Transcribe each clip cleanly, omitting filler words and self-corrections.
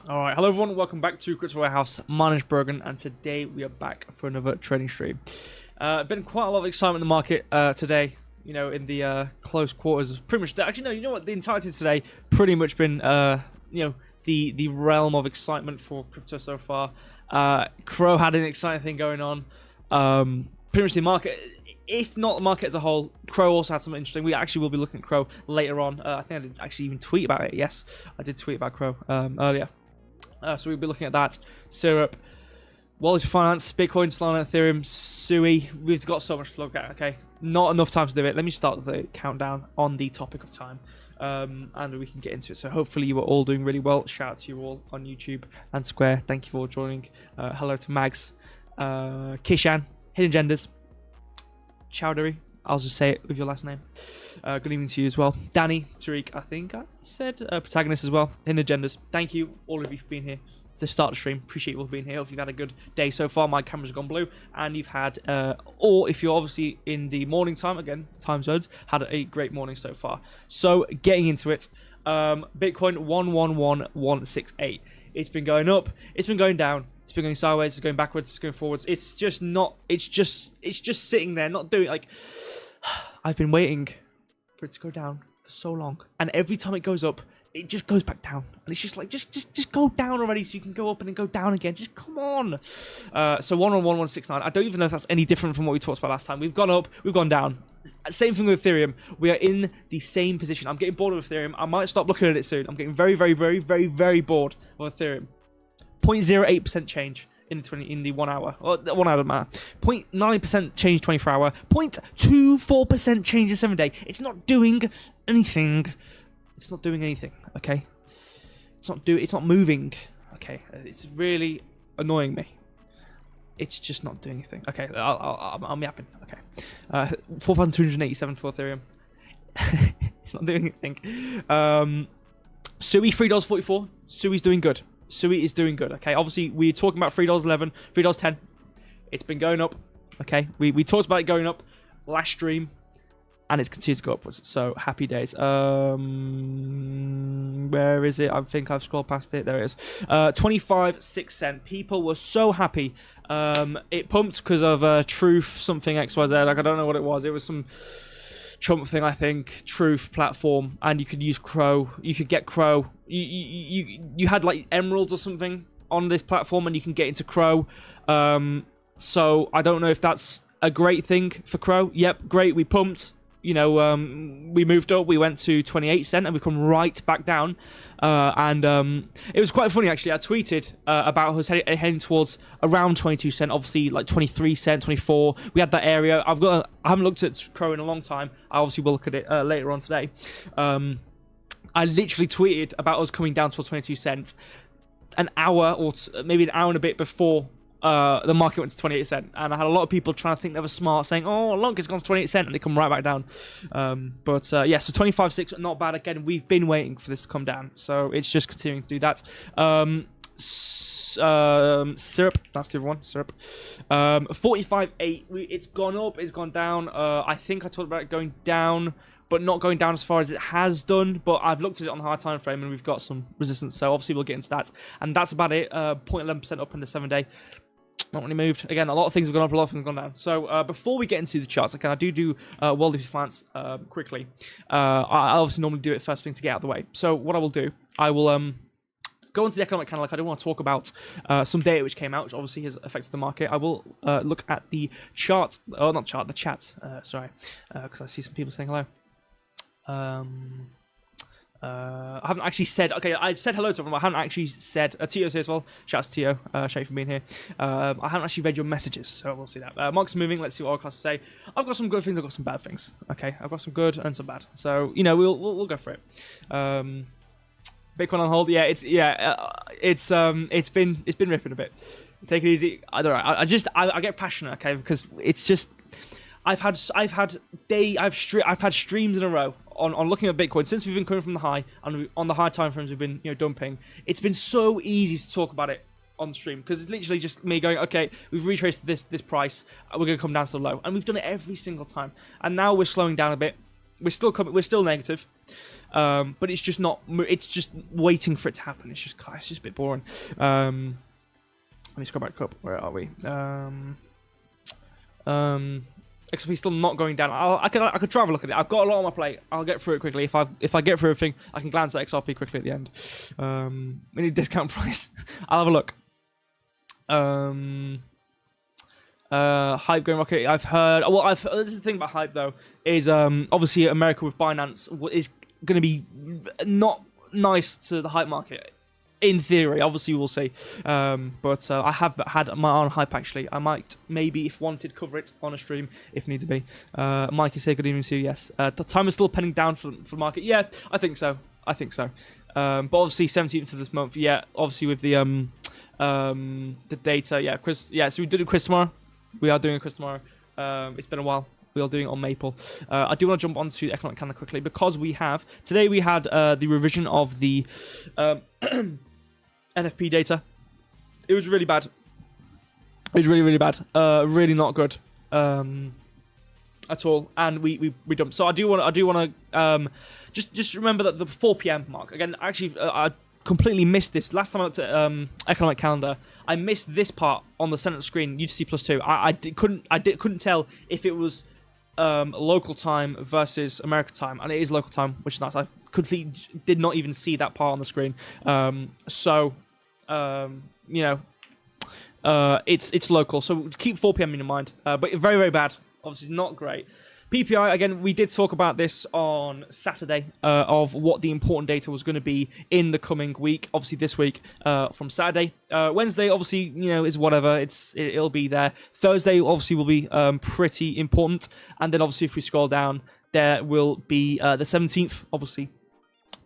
All right, hello everyone, welcome back to Crypto Warehouse. My name is Brogan, and today we are back for another trading stream. Been quite a lot of excitement in the market today. You know, in the close quarters, pretty much. Actually, no, you know what? The entirety of today pretty much been, the realm of excitement for crypto so far. CRO had an exciting thing going on. Pretty much the market, if not the market as a whole, CRO also had something interesting. We actually will be looking at CRO later on. I think I did actually even tweet about it. Yes, I did tweet about CRO earlier. So we'll be looking at that. Syrup, Wallet Finance, Bitcoin, Solana, Ethereum, SUI. We've got so much to look at, okay? Not enough time to do it. Let me start the countdown on the topic of time, and we can get into it. So hopefully you are all doing really well. Shout out to you all on YouTube and Square. Thank you for joining. Hello to Mags, Kishan, Hidden Genders, Chowdhury. I'll just say it with your last name. Good evening to you as well. Danny, Tariq, I think I said protagonist as well. In the genders. Thank you, all of you, for being here to start the stream. Appreciate you all being here. Hope you've had a good day so far. My camera's gone blue. And you've had, or if you're obviously in the morning time, again, time zones, had a great morning so far. So, getting into it. Bitcoin 111168. It's been going up. It's been going down. It's been going sideways. It's going backwards. It's going forwards. It's just not. It's just sitting there, not doing like. I've been waiting for it to go down for so long, and every time it goes up, it just goes back down, and it's just like just go down already, so you can go up and then go down again. Just come on. So 111169. I don't even know if that's any different from what we talked about last time. We've gone up. We've gone down. Same thing with Ethereum. We are in the same position. I'm getting bored of Ethereum. I might stop looking at it soon. I'm getting very bored of Ethereum. 0.08% change in the 1 hour. Well, 1 hour doesn't matter. 0.9% change 24 hour. 0.24% change in 7 day. It's not doing anything. It's not doing anything. Okay. It's not moving. Okay. It's really annoying me. It's just not doing anything. Okay. I'm yapping. Okay. 4,287 for Ethereum. It's not doing anything. SUI $3.44. SUI's doing good. SUI is doing good, okay? Obviously, we're talking about $3.11, $3.10. It's been going up, okay? We talked about it going up last stream, and it's continued to go upwards. So, happy days. Where is it? I think I've scrolled past it. There it is. 25.06 People were so happy. It pumped because of Truth, something XYZ. Like, I don't know what it was. It was some Trump thing, I think, Truth platform, and you could use CRO. You could get CRO. You had like emeralds or something on this platform, and you can get into CRO. So I don't know if that's a great thing for CRO. Yep, great. We pumped. You know, we moved up. We went to 28 cent, and we come right back down. And it was quite funny actually. I tweeted about us heading towards around 22 cent. Obviously, like 23 cent, 24. We had that area. I haven't looked at CRO in a long time. I obviously will look at it later on today. I literally tweeted about us coming down towards 22 cents an hour or maybe an hour and a bit before the market went to 28 cent, and I had a lot of people trying to think they were smart, saying, "Oh, look, it's gone to 28 cent," and they come right back down. Yeah, so 25.6, not bad. Again, we've been waiting for this to come down, so it's just continuing to do that. Syrup, that's the other one. Syrup. 45.8. It's gone up. It's gone down. I think I talked about it going down, but not going down as far as it has done. But I've looked at it on the high time frame, and we've got some resistance. So obviously we'll get into that. And that's about it. 0.11% up in the 7 day. Not really moved. Again, a lot of things have gone up, a lot of things have gone down. So before we get into the charts, okay, I do World Finance quickly. I obviously normally do it first thing to get out of the way. So what I will do, I will go into the economic calendar. Like, I do want to talk about some data which came out, which obviously has affected the market. I will look at the chart. Oh, not chart, the chat. Sorry, because I see some people saying hello. I haven't actually said. Okay, I said hello to everyone. I haven't actually said. Tio's here as well. Shout out to Tio. Shout out for being here. I haven't actually read your messages, so we'll see that. Market's moving. Let's see what Oracast say. I've got some good things. I've got some bad things. Okay, I've got some good and some bad. So you know, we'll go for it. Bitcoin on hold. Yeah, it's been ripping a bit. Take it easy. I don't know. I get passionate. Okay, because it's just. I've had streams in a row on looking at Bitcoin since we've been coming from the high, and on the high time frames we've been dumping. It's been so easy to talk about it on stream because it's literally just me going, okay, we've retraced this price, we're going to come down so low, and we've done it every single time. And now we're slowing down a bit. We're still coming. We're still negative, but it's just not. It's just waiting for it to happen. It's just a bit boring. Let me scroll back up. Where are we? XRP still not going down. I could try to look at it. I've got a lot on my plate. I'll get through it quickly. If I get through everything, I can glance at XRP quickly at the end. We need discount price. I'll have a look. Hype going rocket. I've heard. Well, this is the thing about hype though. Is obviously America with Binance is going to be not nice to the hype market. In theory, obviously we'll see. But I have had my own hype actually. I might maybe, if wanted, cover it on a stream if need to be. Mike is here. Good evening to you. Yes. The time is still penning down for the market. Yeah, I think so. But obviously 17th of this month. Yeah, obviously with the data. Yeah, Chris. Yeah, so we did a quiz tomorrow. We are doing a quiz tomorrow. It's been a while. We are doing it on Maple. I do want to jump onto the economic calendar quickly because today we had the revision of the NFP data. It was really bad. It was really, really bad. Really not good at all. And we dumped. So I do want to just remember that the 4 p.m. mark again. Actually, I completely missed this last time I looked at economic calendar. I missed this part on the center screen. UTC +2. I couldn't tell if it was local time versus American time, and it is local time, which is nice. I completely did not even see that part on the screen. It's local, so keep 4 p.m. in your mind. But very, very bad. Obviously, not great. PPI, again, we did talk about this on Saturday of what the important data was going to be in the coming week. Obviously, this week from Saturday. Wednesday, obviously, is whatever. It'll be there. Thursday, obviously, will be pretty important. And then, obviously, if we scroll down, there will be the 17th, obviously,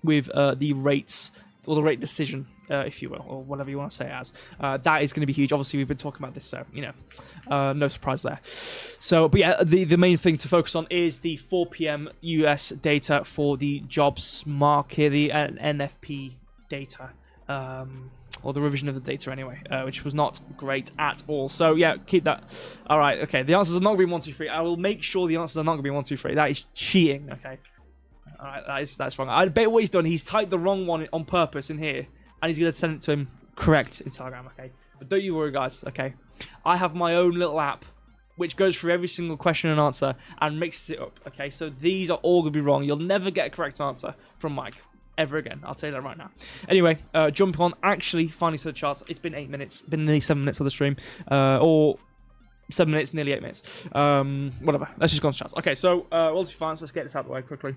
with the rates, or the rate decision, if you will, or whatever you want to say it as. That is going to be huge. Obviously, we've been talking about this, so, no surprise there. So, but yeah, the main thing to focus on is the 4 p.m. US data for the jobs market, the NFP data, or the revision of the data anyway, which was not great at all. So, yeah, keep that. All right, okay, the answers are not going to be 1, 2, 3. I will make sure the answers are not going to be 1, 2, 3. That is cheating, okay? All right, that's wrong. I bet what he's done, he's typed the wrong one on purpose in here, and he's going to send it to him correct in Telegram, okay? But don't you worry, guys, okay? I have my own little app, which goes through every single question and answer and mixes it up, okay? So these are all going to be wrong. You'll never get a correct answer from Mike, ever again. I'll tell you that right now. Anyway, jump on, actually, finally to the charts. It's been 8 minutes, been nearly 7 minutes of the stream, or 7 minutes, nearly 8 minutes. Whatever, let's just go on to charts. Okay, so, Relative Finance, let's get this out of the way quickly.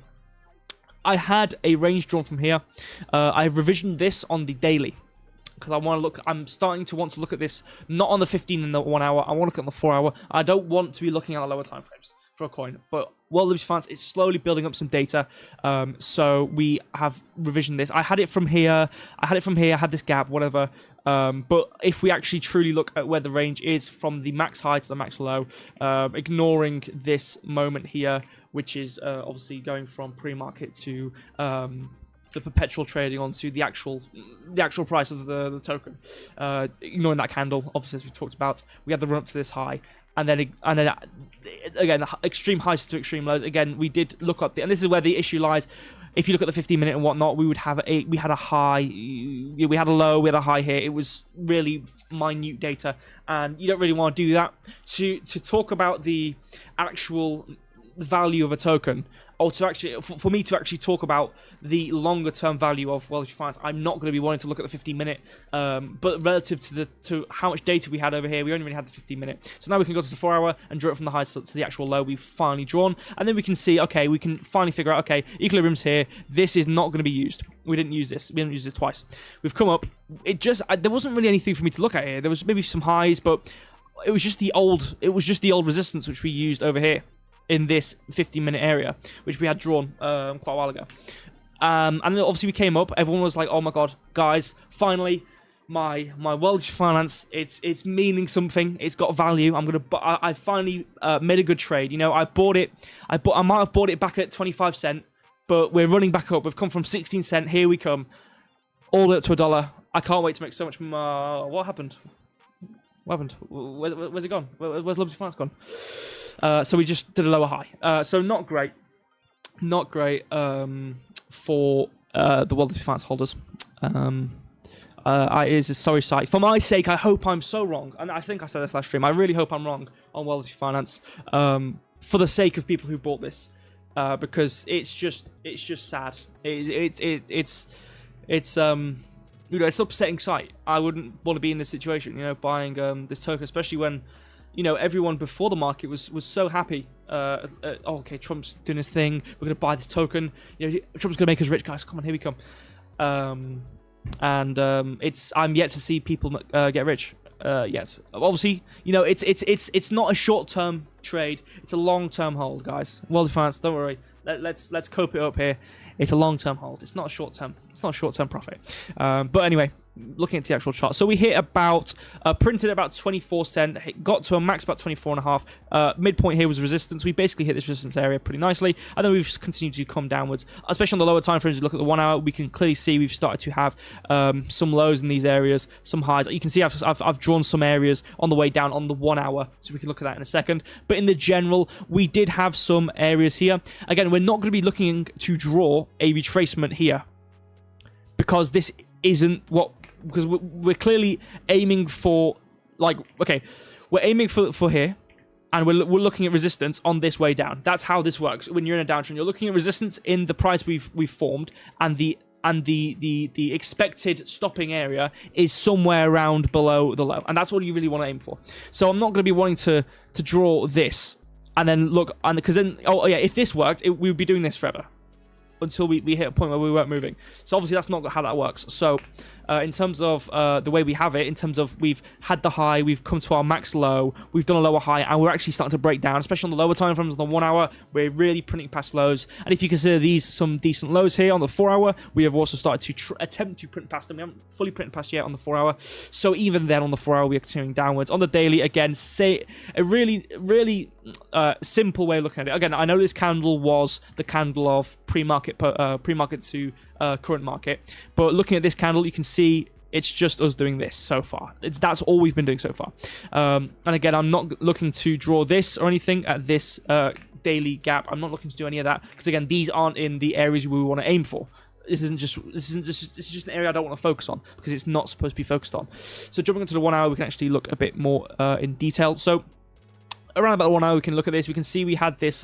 I had a range drawn from here. I've revisioned this on the daily because I want to look. I'm starting to want to look at this not on the 15 and the 1 hour. I want to look at the 4 hour. I don't want to be looking at the lower time frames for a coin. But Relative Finance is slowly building up some data. So we have revisioned this. I had it from here. I had this gap, whatever. But if we actually truly look at where the range is from the max high to the max low, ignoring this moment here, which is obviously going from pre-market to the perpetual trading onto the actual price of the token. Ignoring that candle, obviously, as we talked about, we had the run up to this high, and then again, extreme highs to extreme lows. Again, we did look up and this is where the issue lies. If you look at the 15-minute and whatnot, we had a high, we had a low, we had a high here. It was really minute data, and you don't really want to do that. To talk about the actual value of a token, or to actually, for me to actually talk about the longer term value of Relative Finance, I'm not going to be wanting to look at the 15-minute, but relative to how much data we had over here, we only really had the 15-minute. So now we can go to the 4 hour and draw it from the highs to the actual low we've finally drawn, and then we can see, okay, we can finally figure out, okay, equilibrium's here, this is not going to be used. We didn't use this, we didn't use it twice. We've come up, there wasn't really anything for me to look at here. There was maybe some highs, but it was just the old resistance which we used over here in this 15-minute area, which we had drawn quite a while ago. And then obviously we came up, everyone was like, oh my god, guys, finally, my Relative Finance, it's meaning something, it's got value, I finally made a good trade. I bought it, I might have bought it back at 25 cents, but we're running back up, we've come from 16 cents, here we come, all the way up to $1. I can't wait to make so much more. What happened? Where's it gone? Where's Relative Finance gone? So we just did a lower high. So not great. not great for the World of Finance holders. It is a sorry sight. For my sake, I hope I'm so wrong. And I think I said this last stream. I really hope I'm wrong on World of Finance for the sake of people who bought this. Because it's just sad. It's it's upsetting sight. I wouldn't want to be in this situation, buying this token, especially when, everyone before the market was so happy. Okay, Trump's doing his thing. We're gonna buy this token. Trump's gonna make us rich, guys. Come on, here we come. I'm yet to see people get rich. Yet, obviously, it's not a short-term trade. It's a long-term hold, guys. World of Finance, don't worry. Let's cope it up here. It's a long-term hold. It's not a short-term. It's not a short-term profit. But anyway, looking at the actual chart, so we hit about printed about 24 cent. Got to a max about 24.5. Midpoint here was resistance. We basically hit this resistance area pretty nicely, and then we've continued to come downwards. Especially on the lower time frames, you look at the 1 hour, we can clearly see we've started to have some lows in these areas, some highs. You can see I've drawn some areas on the way down on the 1 hour, so we can look at that in a second. But in the general, we did have some areas here. Again, we're not going to be looking to draw a retracement here, because this isn't what, because we're clearly aiming for, we're aiming for here, and we're looking at resistance on this way down. That's how this works. When you're in a downtrend, you're looking at resistance in the price we've formed, and the expected stopping area is somewhere around below the low, and that's what you really want to aim for. So I'm not going to be wanting to draw this and then look, and because then, if this worked, we would be doing this forever until we hit a point where we weren't moving. So obviously that's not how that works. So in terms of the way we have it, in terms of we've had the high, we've come to our max low, we've done a lower high, and we're actually starting to break down, especially on the lower time frames. On the 1 hour, we're really printing past lows. And if you consider these some decent lows here on the 4 hour, we have also started to attempt to print past them. We haven't fully printed past yet on the 4 hour. So even then on the 4 hour, we are continuing downwards. On the daily, again, say a really, really simple way of looking at it. Again, I know this candle was the candle of pre-market to current market, but looking at this candle, you can see it's just us doing this so far. That's all we've been doing so far. And again, I'm not looking to draw this or anything at this daily gap. I'm not looking to do any of that, because again, these aren't in the areas we want to aim for. This is just an area I don't want to focus on, because it's not supposed to be focused on. So jumping into the 1 hour, we can actually look a bit more in detail. So around about 1 hour, we can look at this. We can see we had this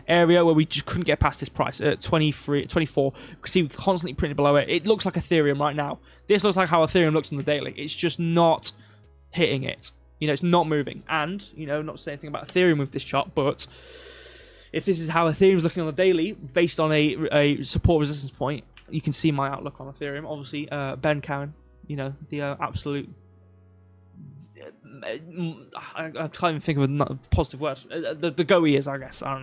area where we just couldn't get past this price at 24. You can see we constantly printed below it. It looks like Ethereum right now. This looks like how Ethereum looks on the daily. It's just not hitting it. It's not moving. And, not to say anything about Ethereum with this chart, but if this is how Ethereum's looking on the daily, based on a support resistance point, you can see my outlook on Ethereum. Obviously, Ben Cowan, the absolute... I can't even think of a positive word. The go he is, I guess. I don't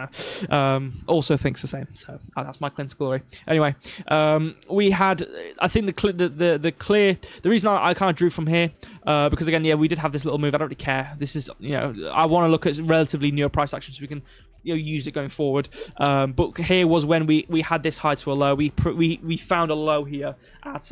know. Also thinks the same. So that's my claim to glory. Anyway, we had, I think the reason I kind of drew from here, because again, we did have this little move. I don't really care. This is, I want to look at relatively newer price action so we can use it going forward. But here was when we had this high to a low. We found a low here at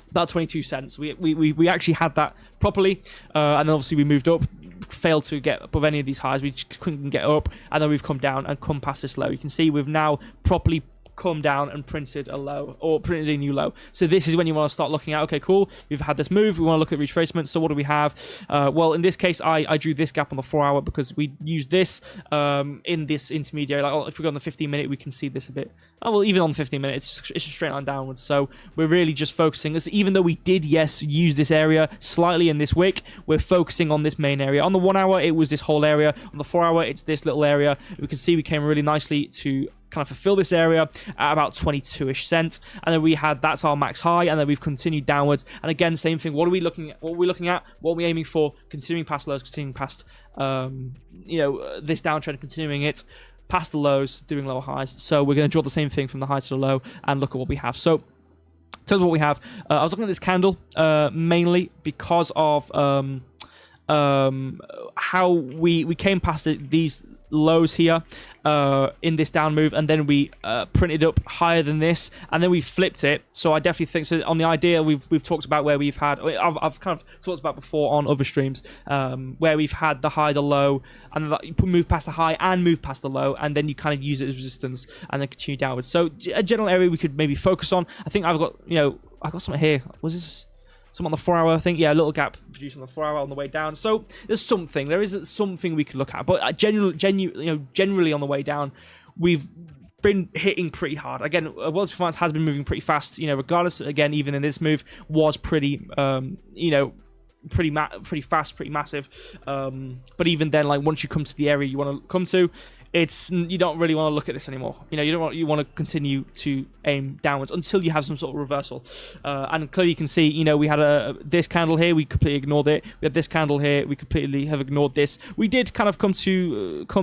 about 22 cents. We actually had that properly, and then obviously we moved up, failed to get above any of these highs. We just couldn't get up, and then we've come down and come past this low. You can see we've now properly come down and printed a low, or printed a new low. So this is when you want to start looking at, okay, cool, we've had this move, we want to look at retracement. So what do we have? Well, in this case, I drew this gap on the 4 hour because we used this in this intermediary. If we go on the 15 minute, we can see this a bit. Oh, well, even on the 15 minute, it's a straight line downwards. So we're really just focusing, even though we did, use this area slightly in this wick, we're focusing on this main area. On the 1 hour, it was this whole area. On the 4 hour, it's this little area. We can see we came really nicely to kind of fulfill this area at about 22-ish cents, and then that's our max high, and then we've continued downwards. And again, same thing. What are we looking at? What are we aiming for? Continuing past lows, continuing past this downtrend, continuing it past the lows, doing lower highs. So we're going to draw the same thing from the high to the low and look at what we have. So in terms of what we have, I was looking at this candle mainly because of how we came past these lows here in this down move, and then we printed up higher than this, and then we flipped it. So I definitely think, so on the idea we've talked about where we've had, I've kind of talked about before on other streams, where we've had the high, the low, and you move past the high and move past the low, and then you kind of use it as resistance and then continue downwards. So a general area we could maybe focus on. I think I've got, I got something here. Was this some on the 4 hour? I think, yeah, a little gap produced on the 4 hour on the way down. So there's something. There is something we could look at. But generally on the way down, we've been hitting pretty hard. Again, World Finance has been moving pretty fast. Regardless, again, even in this move, was pretty, pretty fast, pretty massive. But even then, like once you come to the area you want to come to, you don't really want to look at this anymore. You want to continue to aim downwards until you have some sort of reversal. And clearly you can see, we had this candle here, we completely ignored it. We had this candle here, we completely have ignored this. We did kind of come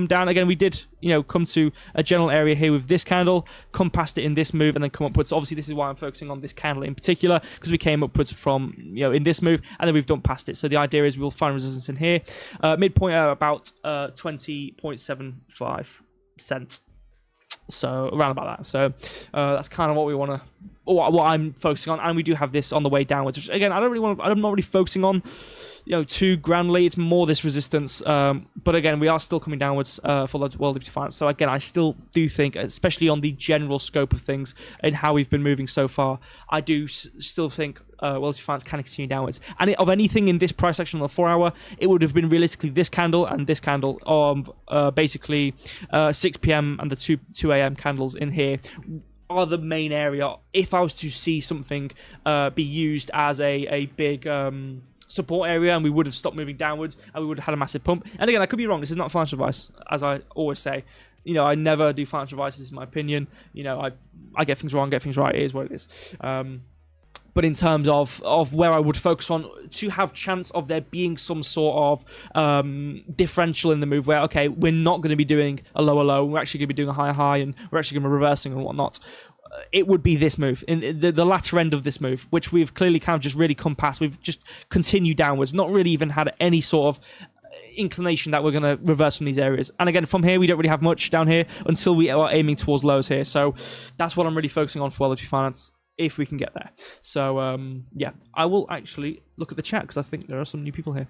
down again. We did, come to a general area here with this candle, come past it in this move, and then come upwards. Obviously, this is why I'm focusing on this candle in particular, because we came upwards from, in this move, and then we've done past it. So the idea is we'll find resistance in here. Midpoint at about 20.75 cent. So around about that. So that's kind of what we want to, what I'm focusing on. And we do have this on the way downwards, which again, I'm not really focusing on, too grandly. It's more this resistance. But again, we are still coming downwards for World of Finance. So again, I still do think, especially on the general scope of things and how we've been moving so far, I do still think World of Finance can continue downwards. And of anything in this price action on the 4 hour, it would have been realistically this candle and this candle of basically 6 p.m. and the 2 a.m. candles in here are the main area. If I was to see something be used as a big support area, and we would have stopped moving downwards and we would have had a massive pump. And again, I could be wrong. This is not financial advice, as I always say. I never do financial advice. This is my opinion. I get things wrong, get things right. It is what it is. But in terms of where I would focus on to have chance of there being some sort of differential in the move where, okay, we're not going to be doing a lower low, we're actually going to be doing a higher high, and we're actually going to be reversing and whatnot. It would be this move, in the latter end of this move, which we've clearly kind of just really come past. We've just continued downwards, not really even had any sort of inclination that we're going to reverse from these areas. And again, from here, we don't really have much down here until we are aiming towards lows here. So that's what I'm really focusing on for World of Finance, if we can get there. So, yeah, I will actually look at the chat because I think there are some new people here.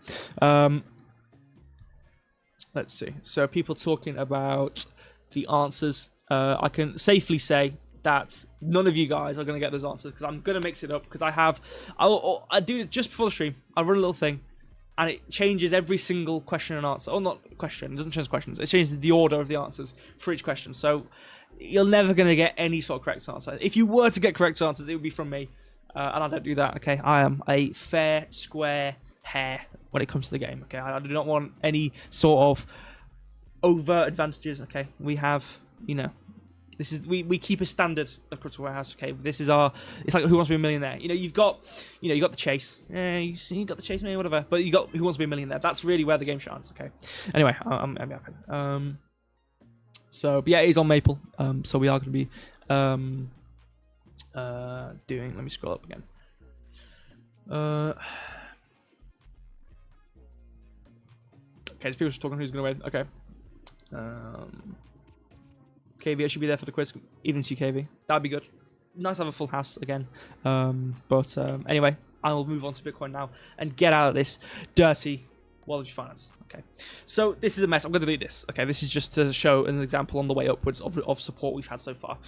Let's see. So people talking about the answers. I can safely say that none of you guys are going to get those answers because I'm going to mix it up because I do it just before the stream. I run a little thing and it changes every single question and answer. Or not question, it doesn't change questions. It changes the order of the answers for each question. So you're never going to get any sort of correct answer. If you were to get correct answers, it would be from me. And I don't do that, okay? I am a fair, square hair when it comes to the game, okay? I do not want any sort of overt advantages, okay? We have, this is we keep a standard of Crypto Warehouse, okay? This is it's like Who Wants to Be a Millionaire. you've got the chase. You got the chase, maybe, whatever. But you got Who Wants to Be a Millionaire. That's really where the game shines, okay? Anyway, I'm happy. So, but yeah, it is on Maple. So we are going to be doing. Let me scroll up again. Okay, there's people just talking who's going to win. Okay. KV, I should be there for the quiz. Even to KV, that'd be good. Nice to have a full house again. But anyway, I will move on to Bitcoin now and get out of this dirty World of Finance. Okay, so this is a mess. I'm going to delete this. Okay, this is just to show an example on the way upwards of support we've had so far.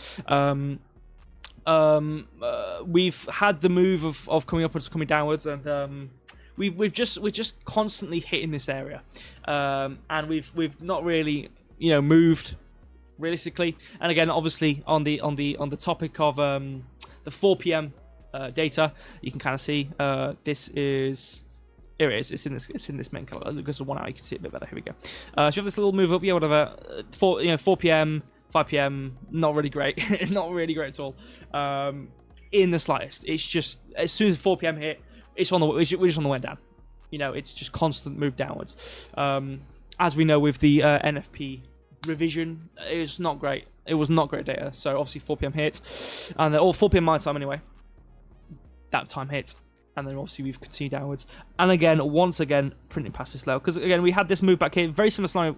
We've had the move of coming upwards, coming downwards, and we're just constantly hitting this area, and we've not really moved realistically. And again, obviously on the topic of the 4 p.m. Data, you can kind of see this is. Here it is. It's in this main color. Because of 1 hour, you can see it a bit better. Here we go. So you have this little move up. Yeah, whatever. 4 p.m., 5 p.m. Not really great. Not really great at all. In the slightest. It's just as soon as 4 p.m. hit, we're just on the way down. It's just constant move downwards. As we know with the NFP revision, it's not great. It was not great data. So obviously 4 p.m. hit, and then 4 p.m. my time anyway. That time hit. And then obviously we've continued downwards. And again, once again, printing past this low. Because again, we had this move back here. Very similar scenario.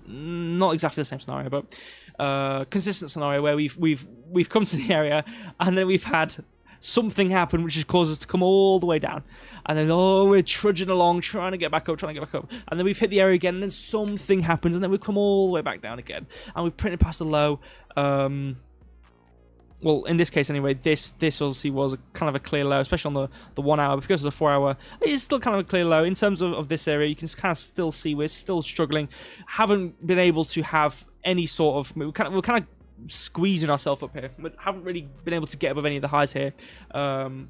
not exactly the same scenario, but consistent scenario where we've come to the area and then we've had something happen which has caused us to come all the way down, and then we're trudging along trying to get back up, and then we've hit the area again, and then something happens, and then we come all the way back down again, and we've printed past the low. Well, in this case anyway, this obviously was kind of a clear low, especially on the 1 hour. Because of the 4 hour, it's still kind of a clear low. In terms of this area, you can kind of still see we're still struggling. Haven't been able to have any sort of... We're kind of squeezing ourselves up here. We haven't really been able to get above any of the highs here.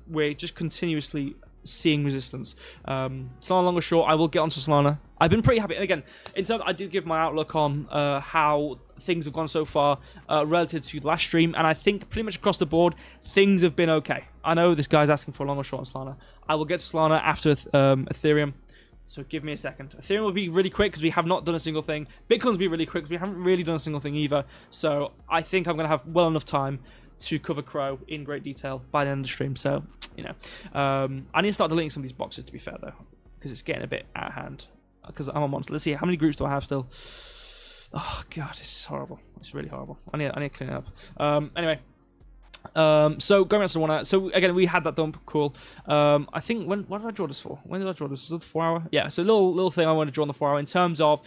We're just continuously seeing resistance. Solana long or short, I will get onto Solana. I've been pretty happy. And again, in terms, I do give my outlook on how things have gone so far relative to the last stream, and I think pretty much across the board, things have been okay. I know this guy's asking for a long or short on Solana. I will get to Solana after Ethereum. So give me a second. Ethereum will be really quick because we have not done a single thing. Bitcoin's will be really quick because we haven't really done a single thing either. So I think I'm going to have well enough time to cover CRO in great detail by the end of the stream. So, you know, I need to start deleting some of these boxes, to be fair, though, because it's getting a bit out of hand. Because I'm a monster. Let's see, how many groups do I have still? Oh, God, this is horrible. It's really horrible. I need to clean it up. Anyway. So going back to the 1 hour. So again, we had that dump. Cool. I think what did I draw this for? When did I draw this? Was it the 4 hour? Yeah. So little thing I want to draw on the 4 hour in terms of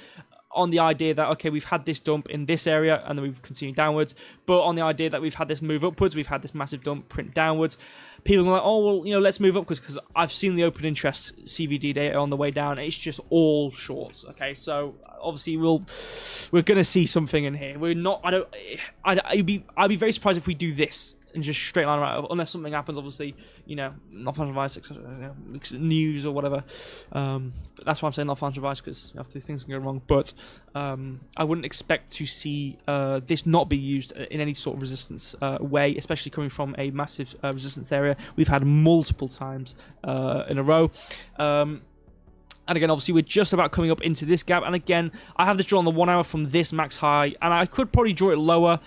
on the idea that okay, we've had this dump in this area and then we've continued downwards. But on the idea that we've had this move upwards, we've had this massive dump print downwards. People are like, oh well, you know, let's move upwards because I've seen the open interest CVD data on the way down. It's just all shorts. Okay, so obviously we're gonna see something in here. We're not. I'd be very surprised if we do this and just straight line right, unless something happens, obviously, you know, not financial advice, news or whatever. But that's why I'm saying not financial advice, because things can go wrong. But I wouldn't expect to see this not be used in any sort of resistance way, especially coming from a massive resistance area we've had multiple times in a row. And again, obviously, we're just about coming up into this gap. And again, I have this draw on the 1 hour from this max high, and I could probably draw it lower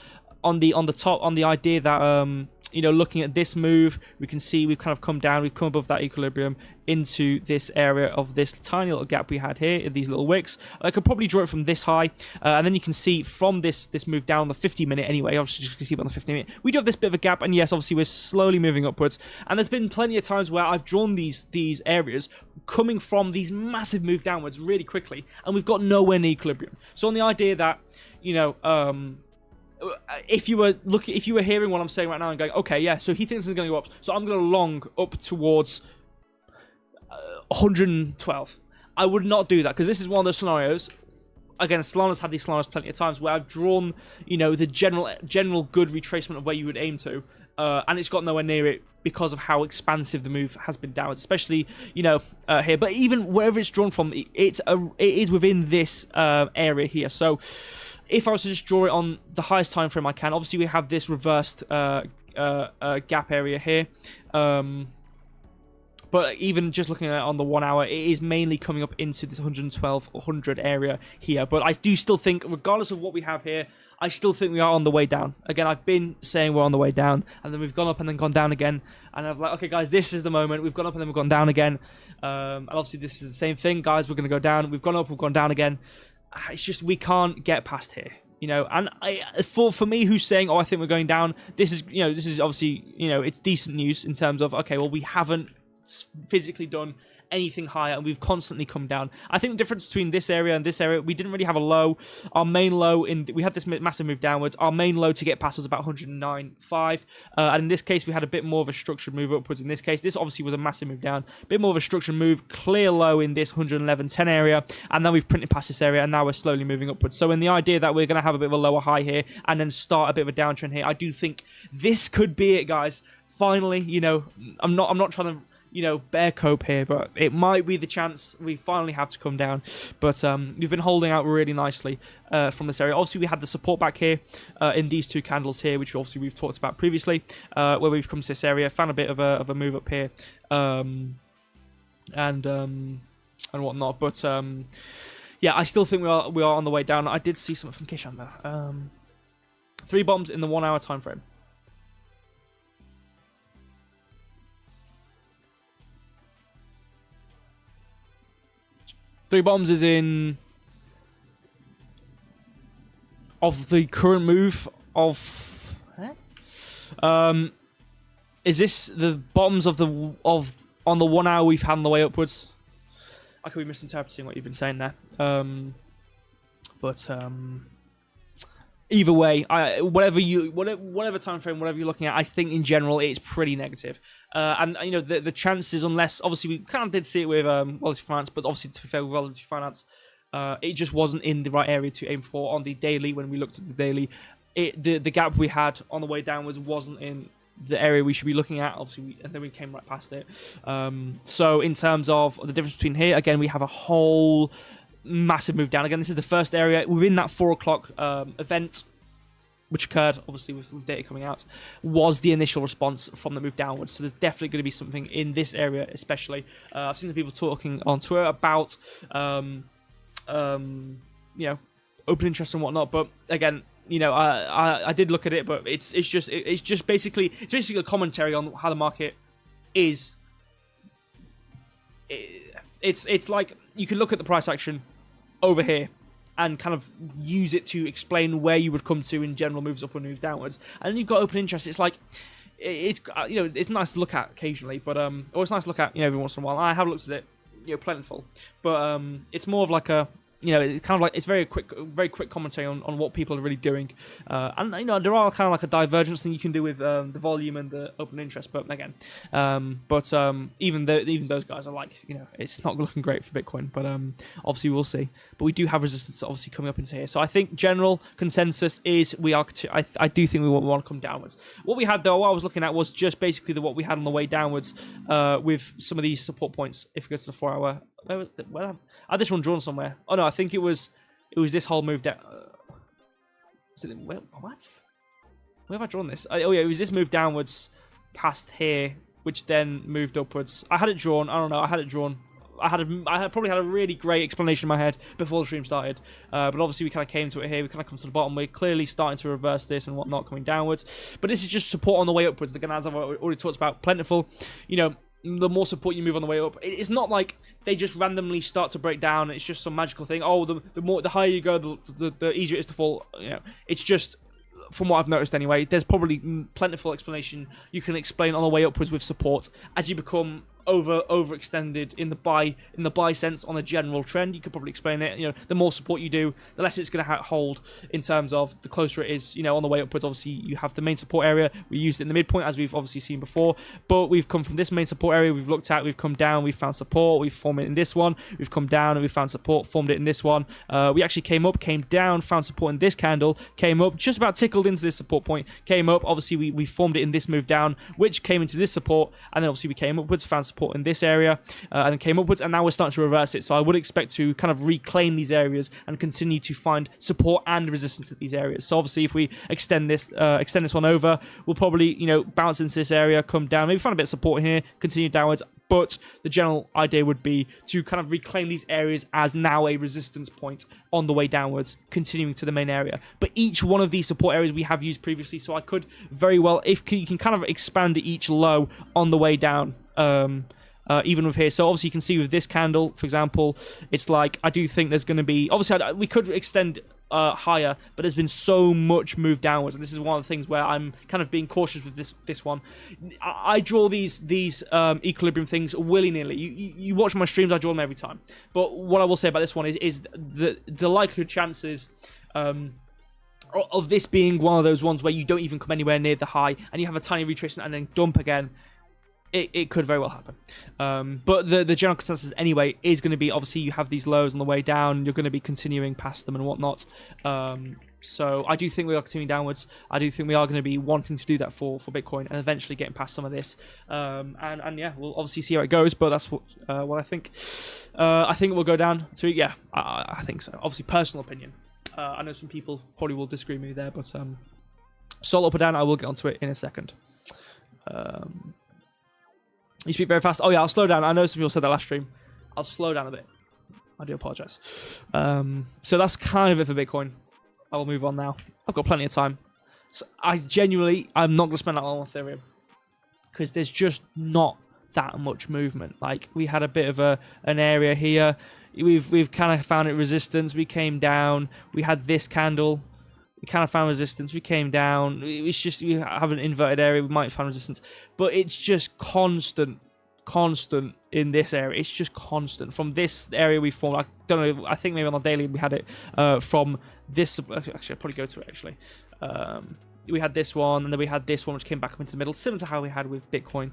on the top, on the idea that you know, looking at this move, we can see we've kind of come down, we've come above that equilibrium into this area of this tiny little gap we had here in these little wicks. I could probably draw it from this high, and then you can see from this move down the 50-minute anyway, obviously just keep it on the 50-minute, we do have this bit of a gap, and yes, obviously we're slowly moving upwards, and there's been plenty of times where I've drawn these areas coming from these massive move downwards really quickly, and we've got nowhere near equilibrium. So on the idea that, you know, if you were hearing what I'm saying right now and going, okay, yeah, so he thinks it's going to go up, so I'm going to long up towards 112. I would not do that, because this is one of those scenarios. Again, Solana's had these scenarios plenty of times where I've drawn, you know, the general good retracement of where you would aim to, and it's got nowhere near it because of how expansive the move has been downwards, especially, you know, here. But even wherever it's drawn from, it is within this area here. So if I was to just draw it on the highest time frame I can, obviously we have this reversed gap area here. But even just looking at it on the 1 hour, it is mainly coming up into this 112-100 area here. But I do still think, regardless of what we have here, I still think we are on the way down. Again, I've been saying we're on the way down, and then we've gone up and then gone down again. And I'm like, okay, guys, this is the moment. We've gone up and then we've gone down again. And obviously this is the same thing, guys. We're going to go down. We've gone up, we've gone down again. It's just we can't get past here. You know, and for me, who's saying, oh, I think we're going down, this is, you know, this is obviously, you know, it's decent news in terms of, okay, well, we haven't physically done anything higher and we've constantly come down. I think the difference between this area and this area, we didn't really have a low. Our main low, we had this massive move downwards. Our main low to get past was about 109.5, and in this case we had a bit more of a structured move upwards. In this case, this obviously was a massive move down, a bit more of a structured move, clear low in this 111.10 area, and then we've printed past this area, and now we're slowly moving upwards. So in the idea that we're going to have a bit of a lower high here and then start a bit of a downtrend here, I do think this could be it, guys. Finally, you know, I'm not trying to, you know, bear cope here, but it might be the chance we finally have to come down. But we've been holding out really nicely from this area. Obviously, we had the support back here in these two candles here, which obviously we've talked about previously, where we've come to this area, found a bit of a move up here, and whatnot. But yeah, I still think we are on the way down. I did see something from Kishan there. 3 bombs in the 1 hour time frame. Three bombs is in of the current move of. Is this the bottoms of on the 1 hour we've had on the way upwards? I could be misinterpreting what you've been saying there. But either way, whatever time frame, whatever you're looking at, I think in general it's pretty negative. And you know the chances, unless obviously we kind of did see it with Relative Finance, but obviously to be fair with Relative Finance, it just wasn't in the right area to aim for on the daily. When we looked at the daily, the gap we had on the way downwards wasn't in the area we should be looking at, obviously, and then we came right past it. So in terms of the difference between here, again, we have a whole massive move down. Again, this is the first area within that 4 o'clock event, which occurred, obviously, with data coming out, was the initial response from the move downwards. So there's definitely going to be something in this area, especially. I've seen some people talking on Twitter about, you know, open interest and whatnot, but again, you know, I did look at it, but it's just basically a commentary on how the market is. It's like you can look at the price action over here and kind of use it to explain where you would come to in general moves up or moves downwards, and then you've got open interest. It's like it's you know, it's nice to look at occasionally, but or it's nice to look at, you know, every once in a while. I have looked at it, you know, plentiful, but it's more of like a, you know, it's kind of like, it's very quick commentary on what people are really doing. And, you know, there are kind of like a divergence thing you can do with the volume and the open interest. But again, even those guys are like, you know, it's not looking great for Bitcoin. But obviously we'll see. But we do have resistance obviously coming up into here. So I think general consensus is I do think we want to come downwards. What we had though, what I was looking at was just basically what we had on the way downwards with some of these support points. If we go to the 4 hour. I had this one drawn somewhere. Oh no, I think it was this whole move down. What? Where have I drawn this? Oh yeah, it was this move downwards past here, which then moved upwards. I had it drawn. I don't know. I had it drawn. I probably had a really great explanation in my head before the stream started, but obviously we kind of came to it here. We kind of come to the bottom. We're clearly starting to reverse this and whatnot, coming downwards. But this is just support on the way upwards. Again, as I've already talked about, plentiful. You know, the more support you move on the way up, it's not like they just randomly start to break down. It's just some magical thing. Oh, the higher you go, the easier it is to fall. You know, it's just, from what I've noticed anyway, there's probably plentiful explanation you can explain on the way upwards with support as you become overextended in the buy sense on a general trend. You could probably explain it. You know, the more support you do, the less it's going to hold in terms of the closer it is, you know, on the way upwards. Obviously you have the main support area. We used it in the midpoint, as we've obviously seen before, but we've come from this main support area, we've looked at, we've come down, we've found support, we've formed it in this one, we've come down and we've found support, formed it in this one. We actually came up, came down, found support in this candle, came up, just about tickled into this support point, came up, obviously we formed it in this move down, which came into this support, and then obviously we came upwards, found support in this area, and then came upwards, and now we're starting to reverse it. So I would expect to kind of reclaim these areas and continue to find support and resistance at these areas. So obviously if we extend this one over, we'll probably, you know, bounce into this area, come down, maybe find a bit of support here, continue downwards. But the general idea would be to kind of reclaim these areas as now a resistance point on the way downwards, continuing to the main area. But each one of these support areas we have used previously, so I could very well, if you can kind of expand at each low on the way down, even with here. So obviously you can see with this candle, for example, it's like, I do think there's going to be, obviously we could extend higher, but there's been so much move downwards, and this is one of the things where I'm kind of being cautious with this one. I draw these equilibrium things willy-nilly. You watch my streams, I draw them every time. But what I will say about this one is the likelihood chances of this being one of those ones where you don't even come anywhere near the high, and you have a tiny retracement and then dump again. It could very well happen. But the general consensus anyway is going to be, obviously you have these lows on the way down, you're going to be continuing past them and whatnot. So I do think we are continuing downwards. I do think we are going to be wanting to do that for Bitcoin and eventually getting past some of this. And yeah, we'll obviously see how it goes, but that's what I think. I think it will go down to, yeah, I think so. Obviously, personal opinion. I know some people probably will disagree with me there, but solo up or down, I will get onto it in a second. You speak very fast. Oh yeah, I'll slow down. I know some people said that last stream. I'll slow down a bit. I do apologize. So that's kind of it for Bitcoin. I will move on now. I've got plenty of time. So I'm not going to spend that long on Ethereum, because there's just not that much movement. Like, we had a bit of an area here. We've kind of found it resistance. We came down. We had this candle. We kind of found resistance. We came down. It's just we have an inverted area. We might find resistance, but it's just constant in this area. It's just constant from this area we formed. I don't know. I think maybe on the daily we had it from this. Actually, I'll probably go to it. Actually, we had this one, and then we had this one, which came back up into the middle, similar to how we had with Bitcoin.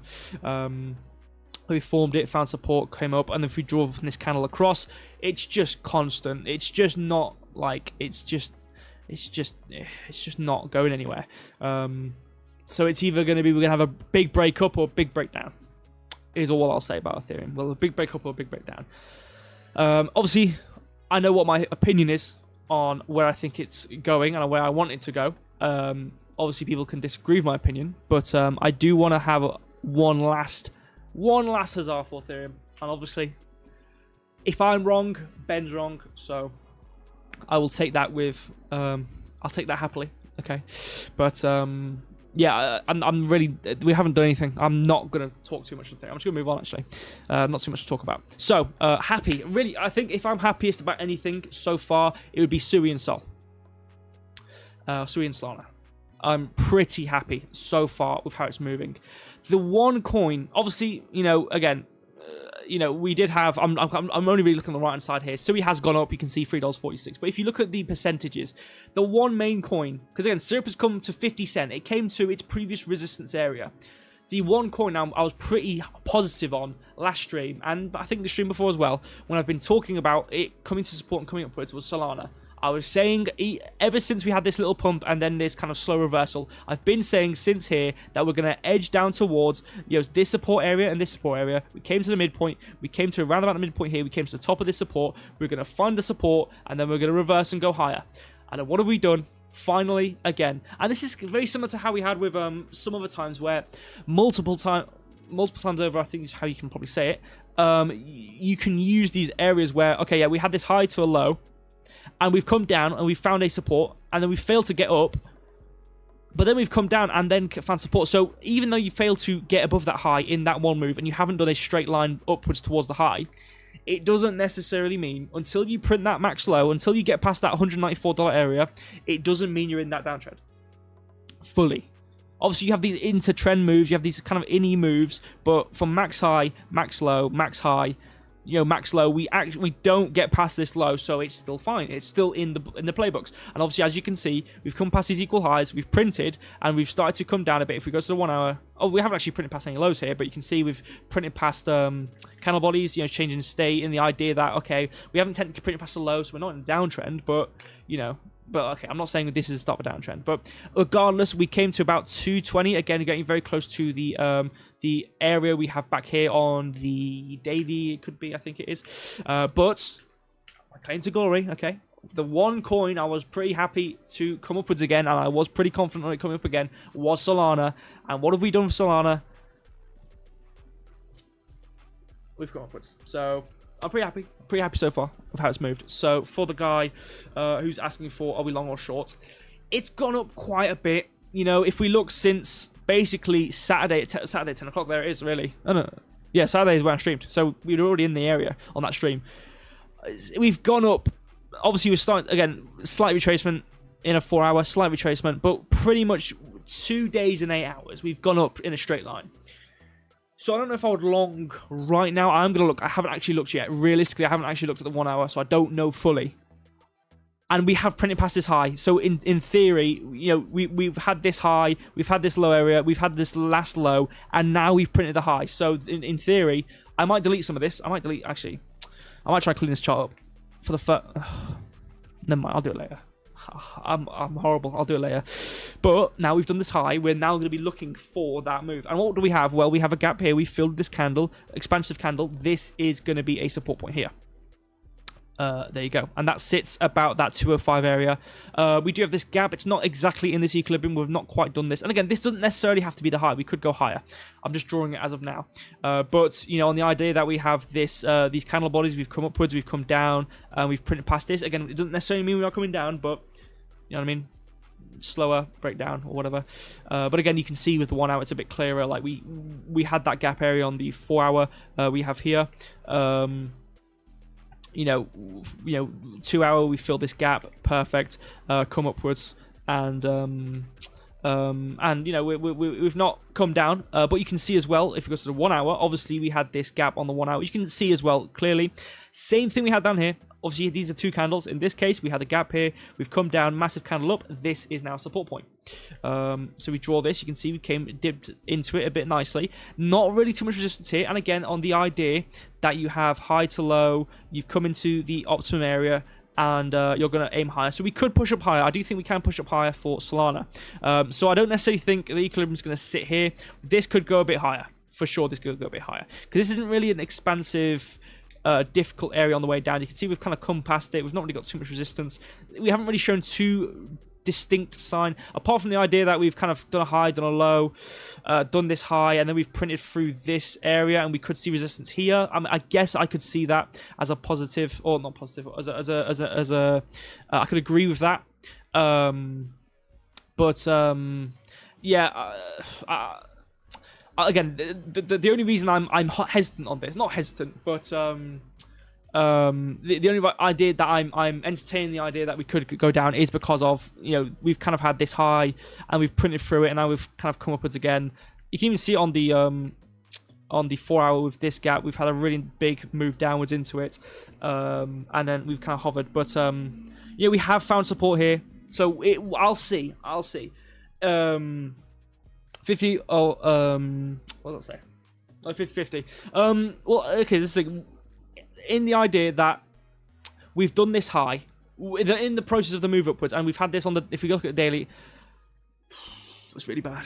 We formed it, found support, came up, and if we draw from this candle across, it's just constant. It's just not like it's just not going anywhere. So it's either going to be we're going to have a big break up or a big breakdown. Is all I'll say about Ethereum. Well, a big break up or a big breakdown. Obviously, I know what my opinion is on where I think it's going and where I want it to go. Obviously, people can disagree with my opinion, but I do want to have one last huzzah for Ethereum. And obviously, if I'm wrong, Ben's wrong. So I will take that with I'll take that happily. Okay, but yeah, I'm really. We haven't done anything. I'm not gonna talk too much on Ethereum. I'm just gonna move on. Actually, not too much to talk about. So happy. Really, I think if I'm happiest about anything so far, it would be Sui and Sol. Sui and Solana. I'm pretty happy so far with how it's moving. The one coin, obviously, again, we did have. I'm only really looking on the right hand side here. Sui has gone up. You can see $3.46. But if you look at the percentages, the one main coin, because again, Syrup has come to 50 cent. It came to its previous resistance area. The one coin I was pretty positive on last stream, and I think the stream before as well, when I've been talking about it coming to support and coming upwards, was Solana. I was saying, ever since we had this little pump and then this kind of slow reversal, I've been saying since here that we're going to edge down towards this support area and this support area. We came to the midpoint. We came to around about the midpoint here. We came to the top of this support. We're going to find the support, and then we're going to reverse and go higher. And then what have we done? Finally, again. And this is very similar to how we had with some other times where multiple times over, I think is how you can probably say it, you can use these areas where, okay, yeah, we had this high to a low, and we've come down and we've found a support, and then we failed to get up, but then we've come down and then found support. So even though you fail to get above that high in that one move and you haven't done a straight line upwards towards the high, it doesn't necessarily mean, until you print that max low, until you get past that $194 area, it doesn't mean you're in that downtrend fully. Obviously, you have these inter-trend moves, you have these kind of innie moves, but from max high, max low, max high, max low, we don't get past this low, so it's still fine. It's still in the playbooks. And obviously, as you can see, we've come past these equal highs, we've printed, and we've started to come down a bit. If we go to the 1 hour, we haven't actually printed past any lows here, but you can see we've printed past candle bodies, changing state, in the idea that, okay, we haven't technically printed past the low, so we're not in a downtrend, but, But okay, I'm not saying that this is the start of a downtrend. But regardless, we came to about 220. Again, getting very close to the area we have back here on the daily. It could be, I think it is. But my claim to glory, okay. The one coin I was pretty happy to come upwards again, and I was pretty confident on it coming up again, was Solana. And what have we done with Solana? We've come upwards. So I'm pretty happy so far with how it's moved. So for the guy who's asking for, are we long or short? It's gone up quite a bit. If we look since basically Saturday 10 o'clock, there it is really. Oh, no. Yeah, Saturday is when I streamed. So we were already in the area on that stream. We've gone up. Obviously, we're starting, again, slight retracement in a 4 hour, slight retracement, but pretty much 2 days and 8 hours, we've gone up in a straight line. So I don't know if I would long right now. I'm going to look. I haven't actually looked yet. Realistically, I haven't actually looked at the 1 hour, so I don't know fully. And we have printed past this high. So in theory, we've had this high, we've had this low area, we've had this last low, and now we've printed the high. So in theory, I might delete some of this. I might try and clean this chart up for the first. Never mind. I'll do it later. I'm horrible. I'll do it later. But now we've done this high, we're now going to be looking for that move. And what do we have? Well, we have a gap here. We filled this candle, expansive candle. This is going to be a support point here. There you go. And that sits about that 205 area. We do have this gap. It's not exactly in this equilibrium. We've not quite done this. And again, this doesn't necessarily have to be the high. We could go higher. I'm just drawing it as of now. But, on the idea that we have this these candle bodies, we've come upwards, we've come down, and we've printed past this. Again, it doesn't necessarily mean we are coming down, but, you know what I mean? Slower breakdown or whatever. But again, you can see with the 1 hour, it's a bit clearer. Like we had that gap area on the 4 hour. We have here. 2 hour, we fill this gap, perfect, come upwards, and you know, we've not come down, but you can see as well, if you go to the 1 hour, obviously we had this gap on the 1 hour. You can see as well clearly, same thing we had down here. Obviously, these are 2 candles. In this case, we had a gap here. We've come down, massive candle up. This is now a support point. So we draw this. You can see we dipped into it a bit nicely. Not really too much resistance here. And again, on the idea that you have high to low, you've come into the optimum area, and you're going to aim higher. So we could push up higher. I do think we can push up higher for Solana. So I don't necessarily think the equilibrium is going to sit here. This could go a bit higher. For sure, this could go a bit higher. Because this isn't really an expansive, difficult area on the way down. You can see we've kind of come past it. We've not really got too much resistance. We haven't really shown too distinct sign, apart from the idea that we've kind of done a high, done a low, done this high, and then we've printed through this area, and we could see resistance here. I guess I could see that as a positive, or not positive, I could agree with that. Yeah. Again, the only reason I'm hesitant on this, not hesitant, but the only idea that I'm entertaining the idea that we could go down is because of, you know, we've kind of had this high and we've printed through it, and now we've kind of come upwards again. You can even see it on the 4 hour with this gap. We've had a really big move downwards into it, and then we've kind of hovered. But yeah, we have found support here, so I'll see. 50. What did I say? Oh, 50-50. Well, okay. This thing, in the idea that we've done this high in the process of the move upwards, and we've had this on the. If we look at the daily, it's really bad.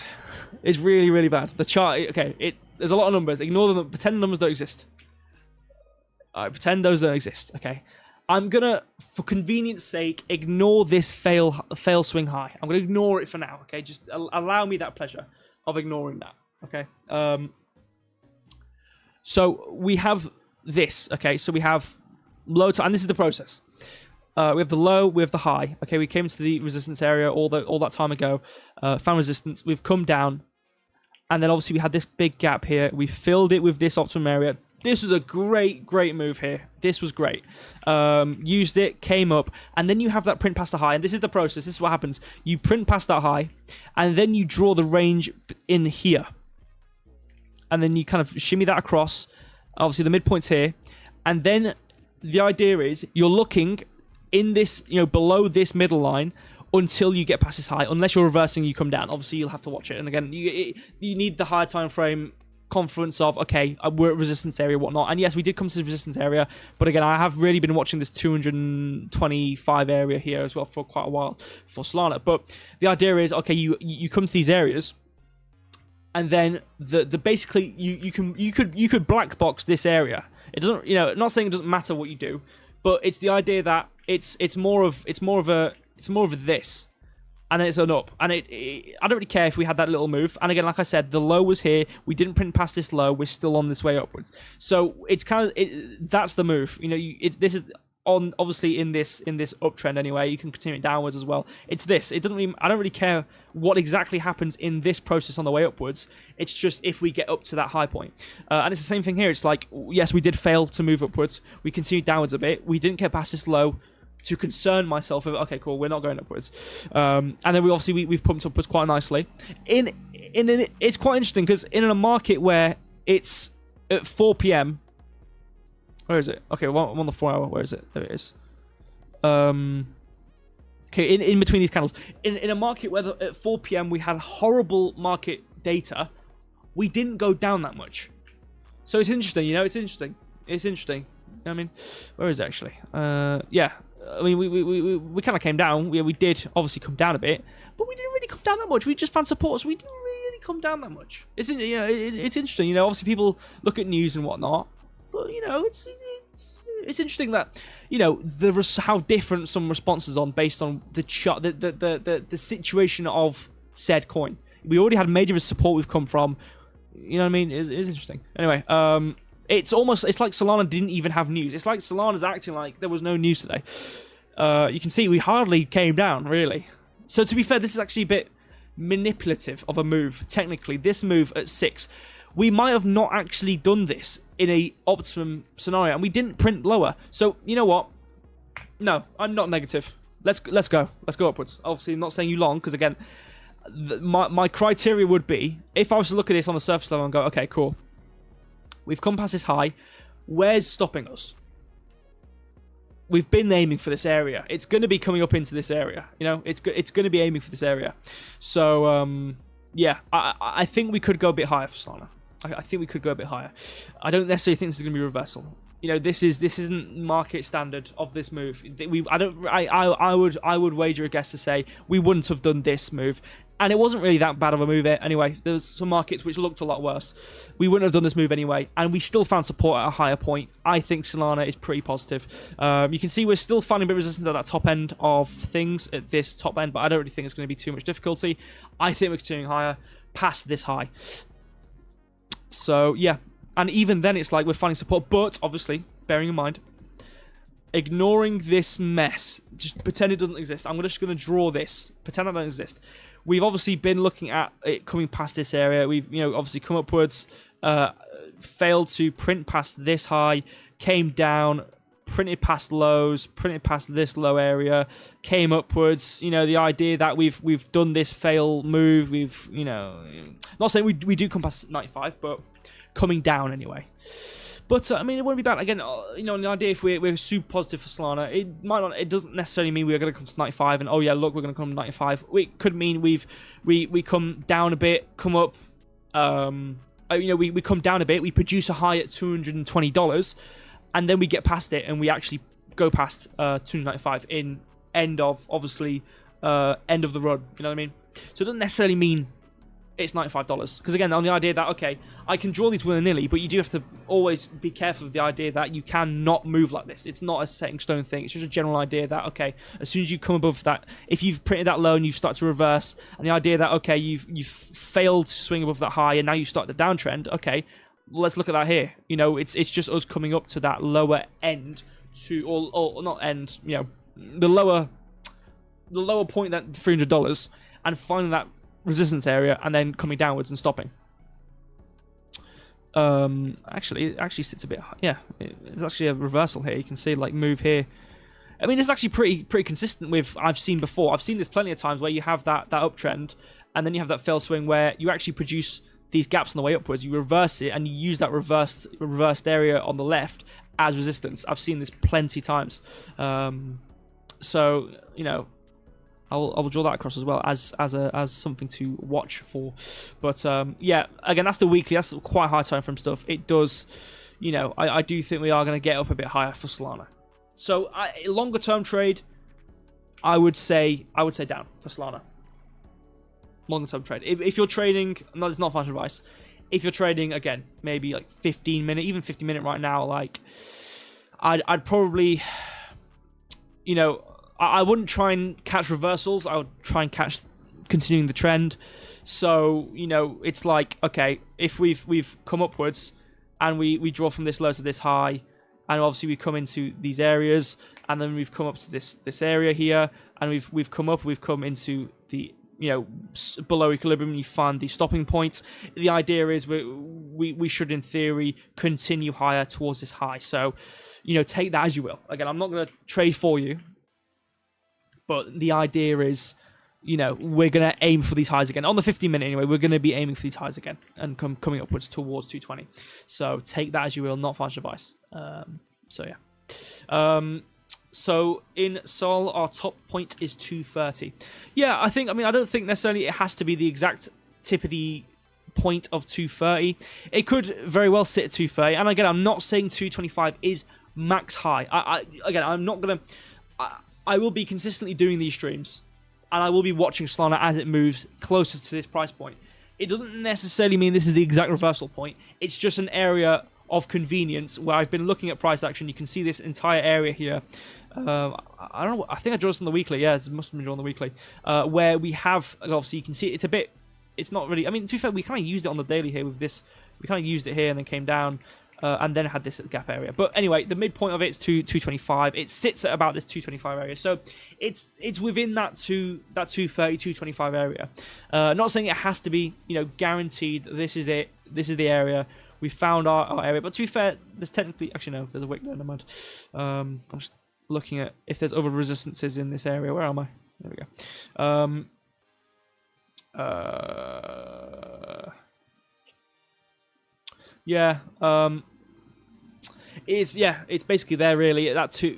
It's really, really bad. The chart. Okay. There's a lot of numbers. Ignore them. Pretend the numbers don't exist. All right. Pretend those don't exist. Okay. I'm gonna, for convenience sake, ignore this fail swing high. I'm gonna ignore it for now. Okay. Just allow me that pleasure of ignoring that. Okay. So we have this. Okay. So we have low to, and this is the process. We have the low, we have the high. Okay. We came to the resistance area all that time ago. Found resistance. We've come down, and then obviously we had this big gap here. We filled it with this optimum area. This was a great move here. This was great. Used it, came up, and then you have that print past the high. And this is the process. This is what happens. You print past that high, and then you draw the range in here. And then you kind of shimmy that across. Obviously, the midpoint's here. And then the idea is you're looking in this, you know, below this middle line until you get past this high. Unless you're reversing, you come down. Obviously, you'll have to watch it. And again, you need the higher time frame confluence of, okay, we're at resistance area, whatnot. And yes, we did come to the resistance area, but again, I have really been watching this 225 area here as well for quite a while for Solana. But the idea is, okay, you come to these areas, and then the basically you could black box this area. It doesn't, you know, not saying it doesn't matter what you do, but it's the idea that it's more of a this. And then it's an up. And I don't really care if we had that little move. And again, like I said, the low was here. We didn't print past this low. We're still on this way upwards. So it's kind of, that's the move. You know, this is on, obviously in this uptrend anyway. You can continue it downwards as well. It's this. It doesn't really, I don't really care what exactly happens in this process on the way upwards. It's just if we get up to that high point. And it's the same thing here. It's like, yes, we did fail to move upwards. We continued downwards a bit. We didn't get past this low to concern myself with, okay, cool, we're not going upwards. And then we've pumped upwards quite nicely. It's quite interesting because in a market where it's at 4 p.m. Where is it? Okay, I'm on the 4 hour. Where is it? There it is. Okay, in between these candles. In a market where at 4 p.m. we had horrible market data, we didn't go down that much. So it's interesting, you know, it's interesting. You know what I mean? Where is it actually? Yeah. I mean, we kind of came down. We did obviously come down a bit, but we didn't really come down that much. We just found support, so we didn't really come down that much. It's interesting, you know. Obviously, people look at news and whatnot, but you know, it's interesting that, you know, how different some responses on based on the chart, the situation of said coin. We already had major support we've come from. You know what I mean? It's interesting. Anyway, it's like Solana didn't even have news. It's like Solana's acting like there was no news today. You can see we hardly came down, really. So to be fair, this is actually a bit manipulative of a move. Technically, this move at 6, we might have not actually done this in a optimum scenario, and we didn't print lower. So, you know what? No, I'm not negative. Let's go upwards. Obviously, I'm not saying you long, because again, my criteria would be, if I was to look at this on a surface level and go, okay, cool, we've come past this high, where's stopping us? We've been aiming for this area. It's going to be coming up into this area. You know, it's going to be aiming for this area. So, yeah, I think we could go a bit higher for Solana. I think we could go a bit higher. I don't necessarily think this is going to be a reversal. You know, this isn't market standard of this move. I would wager a guess to say we wouldn't have done this move, and it wasn't really that bad of a move anyway. There was some markets which looked a lot worse. We wouldn't have done this move anyway, and we still found support at a higher point. I think Solana is pretty positive. You can see we're still finding a bit of resistance at that top end of things, at this top end, but I don't really think it's going to be too much difficulty. I think we're continuing higher past this high. So, yeah. And even then, it's like we're finding support. But, obviously, bearing in mind, ignoring this mess, just pretend it doesn't exist. I'm just going to draw this. Pretend it doesn't exist. We've obviously been looking at it coming past this area. We've, obviously come upwards, failed to print past this high, came down, printed past lows, printed past this low area, came upwards. The idea that we've done this fail move. We've, not saying we do come past 95, but coming down anyway. But I mean, it wouldn't be bad. Again, the idea, if we're super positive for Solana, it might not. It doesn't necessarily mean we're going to come to 95 and, oh yeah, look, we're going to come to 95. It could mean we come down a bit, come up. We come down a bit. We produce a high at $220, and then we get past it, and we actually go past 295 in end of the run. You know what I mean? So it doesn't necessarily mean it's $95. Because again, on the idea that, okay, I can draw these willy-nilly, but you do have to always be careful of the idea that you cannot move like this. It's not a set in stone thing. It's just a general idea that, okay, as soon as you come above that, if you've printed that low and you start to reverse, and the idea that, okay, you've failed to swing above that high and now you start the downtrend, okay, well, let's look at that here. It's just us coming up to that lower end or not end, the lower point, that $300, and finding that resistance area and then coming downwards and stopping. Actually, it actually sits a bit. Yeah, it's actually a reversal here. You can see like move here. I mean, it's actually pretty consistent with I've seen before. I've seen this plenty of times where you have that uptrend and then you have that fail swing where you actually produce these gaps on the way upwards. You reverse it and you use that reversed area on the left as resistance. I've seen this plenty times. So I will draw that across as well as something to watch for. But yeah, again, that's the weekly. That's quite high time frame stuff. It does, I do think we are going to get up a bit higher for Solana. So longer term trade, I would say down for Solana. Longer term trade. If you're trading, no, it's not financial advice. If you're trading, again, maybe like 15 minute, even 50 minute right now, like I'd probably, I wouldn't try and catch reversals. I would try and catch continuing the trend. So, it's like, okay, if we've come upwards and we draw from this low to this high, and obviously we come into these areas, and then we've come up to this area here, and we've come into the below equilibrium, and you find the stopping point. The idea is we should, in theory, continue higher towards this high. So, take that as you will. Again, I'm not going to trade for you. But the idea is, we're going to aim for these highs again. On the 15-minute anyway, we're going to be aiming for these highs again and coming upwards towards 220. So take that as you will, not financial advice. So yeah. So in Sol, our top point is 230. Yeah, I don't think necessarily it has to be the exact tip of the point of 230. It could very well sit at 230. And again, I'm not saying 225 is max high. I'm not going to... I will be consistently doing these streams, and I will be watching Solana as it moves closer to this price point. It doesn't necessarily mean this is the exact reversal point. It's just an area of convenience where I've been looking at price action. You can see this entire area here. I don't know. I think I drew this on the weekly. Yeah, it must have been drawn on the weekly. Where we have, obviously, you can see it's not really. I mean, to be fair, we kind of used it on the daily here with this. We kind of used it here and then came down. And then had this gap area. But anyway, the midpoint of it's 225. It sits at about this 225 area. So it's within that 230, 225 area. Not saying it has to be, guaranteed that this is it. This is the area. We found our area. But to be fair, there's technically... Actually, no. There's a wick there. Never mind. I'm just looking at if there's other resistances in this area. Where am I? There we go. Yeah. It's basically there really.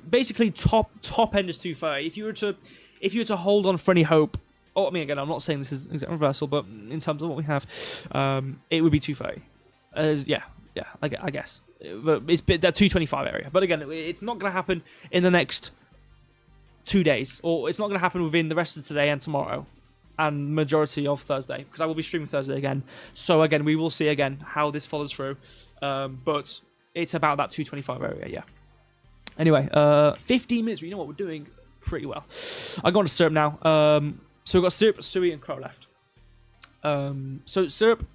Basically top end is 230. If you were to hold on for any hope, I mean again, I'm not saying this is exact reversal, but in terms of what we have, it would be 230. I guess. But it's that 225 area. But again, it's not going to happen in the next 2 days, or it's not going to happen within the rest of today and tomorrow, and majority of Thursday, because I will be streaming Thursday again. So again, we will see again how this follows through. But it's about that 225 area, yeah. Anyway, 15 minutes. You know what, we're doing pretty well. I go on to Syrup now. So we've got Syrup, Sui, and Crow left. So Syrup.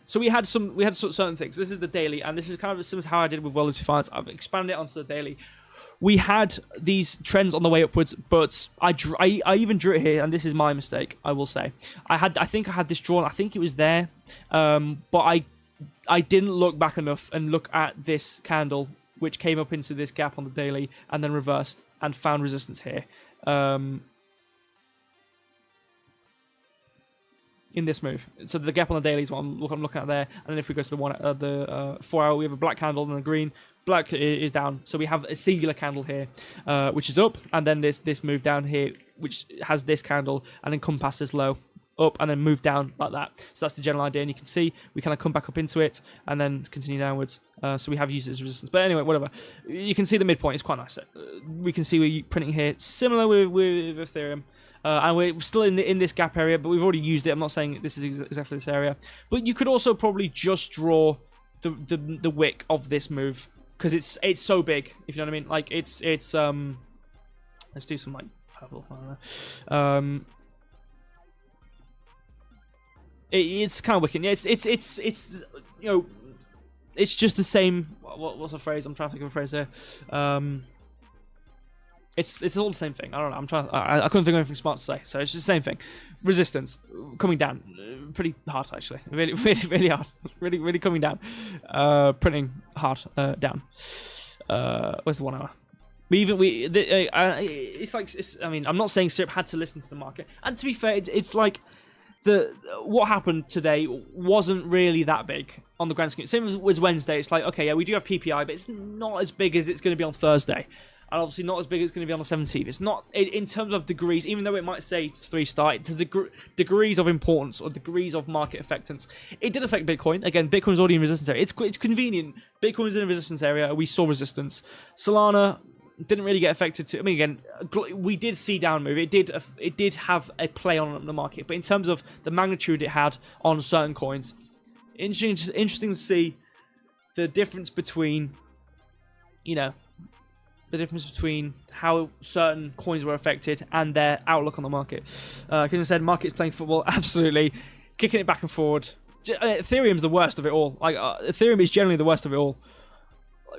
So we had certain things. This is the daily, and this is kind of similar to how I did with World of Defiance. I've expanded it onto the daily. We had these trends on the way upwards, but I even drew it here, and this is my mistake, I will say. I think I had this drawn. I think it was there, but I didn't look back enough and look at this candle, which came up into this gap on the daily and then reversed and found resistance here. In this move, so the gap on the daily is what I'm looking at there, and then if we go to the 4 hour, we have a black candle and a green. Black is down, so we have a singular candle here, which is up, and then this move down here, which has this candle, and then come past this low, up, and then move down like that. So that's the general idea, and you can see we kind of come back up into it, and then continue downwards. So we have used it as resistance, but anyway, whatever. You can see the midpoint is quite nice. We can see we're printing here, similar with Ethereum. And we're still in this gap area, but we've already used it. I'm not saying this is exactly this area, but you could also probably just draw the wick of this move, because it's so big, if you know what I mean. Like it's let's do some like purple. It's kind of wicked. Yeah, it's you know, it's just the same. What's the phrase? I'm trying to think of a phrase here. It's all the same thing. I don't know. I couldn't think of anything smart to say. So it's just the same thing. Resistance coming down, pretty hard actually. Really, really, really hard. Really, really coming down. Printing hard down. Where's the 1 hour? It's like I mean, I'm not saying Syrup had to listen to the market. And to be fair, it's like what happened today wasn't really that big on the grand scheme. Same as Wednesday. It's like, okay, yeah, we do have PPI, but it's not as big as it's going to be on Thursday. And obviously not as big as it's going to be on the 17th. It's not, in terms of degrees, even though it might say it's 3-star, it's degrees of importance or degrees of market affectance. It did affect Bitcoin. Again, Bitcoin's already in resistance area. It's convenient. Bitcoin's in a resistance area. We saw resistance. Solana didn't really get affected. I mean, again, we did see down move. It did have a play on the market. But in terms of the magnitude it had on certain coins, interesting to see the difference between, you know, the difference between how certain coins were affected and their outlook on the market. Like I said, market's playing football, absolutely, kicking it back and forward. Ethereum's the worst of it all. Like Ethereum is generally the worst of it all,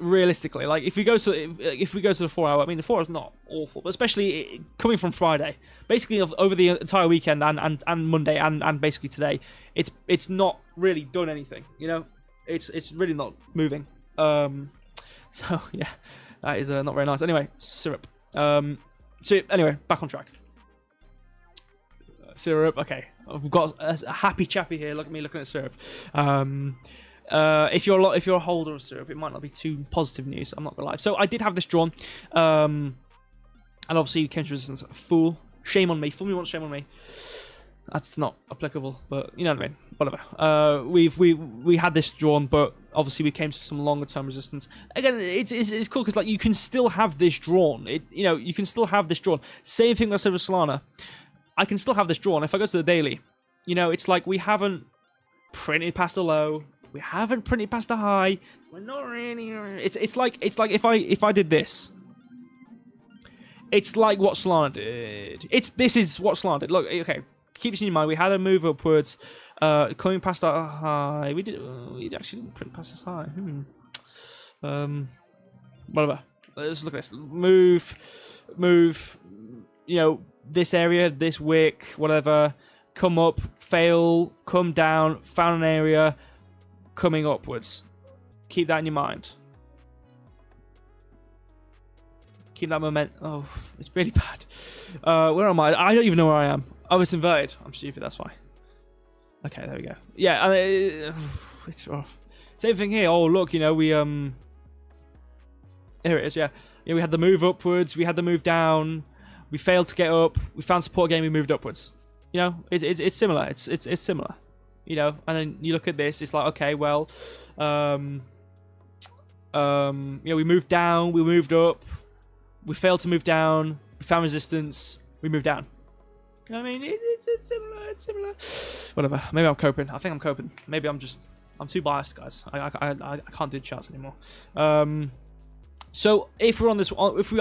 realistically. Like if we go to the 4 hour, I mean the 4 hour is not awful, but especially coming from Friday, basically over the entire weekend and Monday and basically today, it's not really done anything. You know, it's really not moving. So yeah. That is not very nice. Anyway, Syrup. So anyway, back on track. Syrup. Okay, we've got a happy chappy here. Look at me looking at Syrup. If you're a holder of Syrup, it might not be too positive news. I'm not gonna lie. So I did have this drawn, and obviously came to resistance. Fool. Shame on me. Fool me once, shame on me. That's not applicable, but you know what I mean. Whatever. We had this drawn, but obviously we came to some longer term resistance. Again, it's cool because like you can still have this drawn. You can still have this drawn. Same thing I said with Solana. I can still have this drawn. If I go to the daily, it's like we haven't printed past the low. We haven't printed past the high. We're not really. It's like if I did this. It's like what Solana did. This is what Solana did. Look, okay. Keep this in mind. We had a move upwards, coming past our high. We actually didn't print past this high. Whatever. Let's look at this. Move. This area, this wick, whatever. Come up, fail, come down, found an area, coming upwards. Keep that in your mind. Keep that momentum. Oh, it's really bad. Where am I? I don't even know where I am. Oh, it's inverted. I'm stupid, that's why. Okay, there we go. Yeah, and it's rough. Same thing here. Oh, look, you know, we, here it is, yeah. Yeah, we had the move upwards, we had the move down, we failed to get up, we found support again, we moved upwards. You know, it's similar. It's similar. You know, and then you look at this, it's like, okay, well, you know, we moved down, we moved up, we failed to move down, we found resistance, we moved down. You know what I mean? It's similar. Whatever. Maybe I'm coping. I think I'm coping. Maybe I'm too biased, guys. I can't do charts anymore. So if we are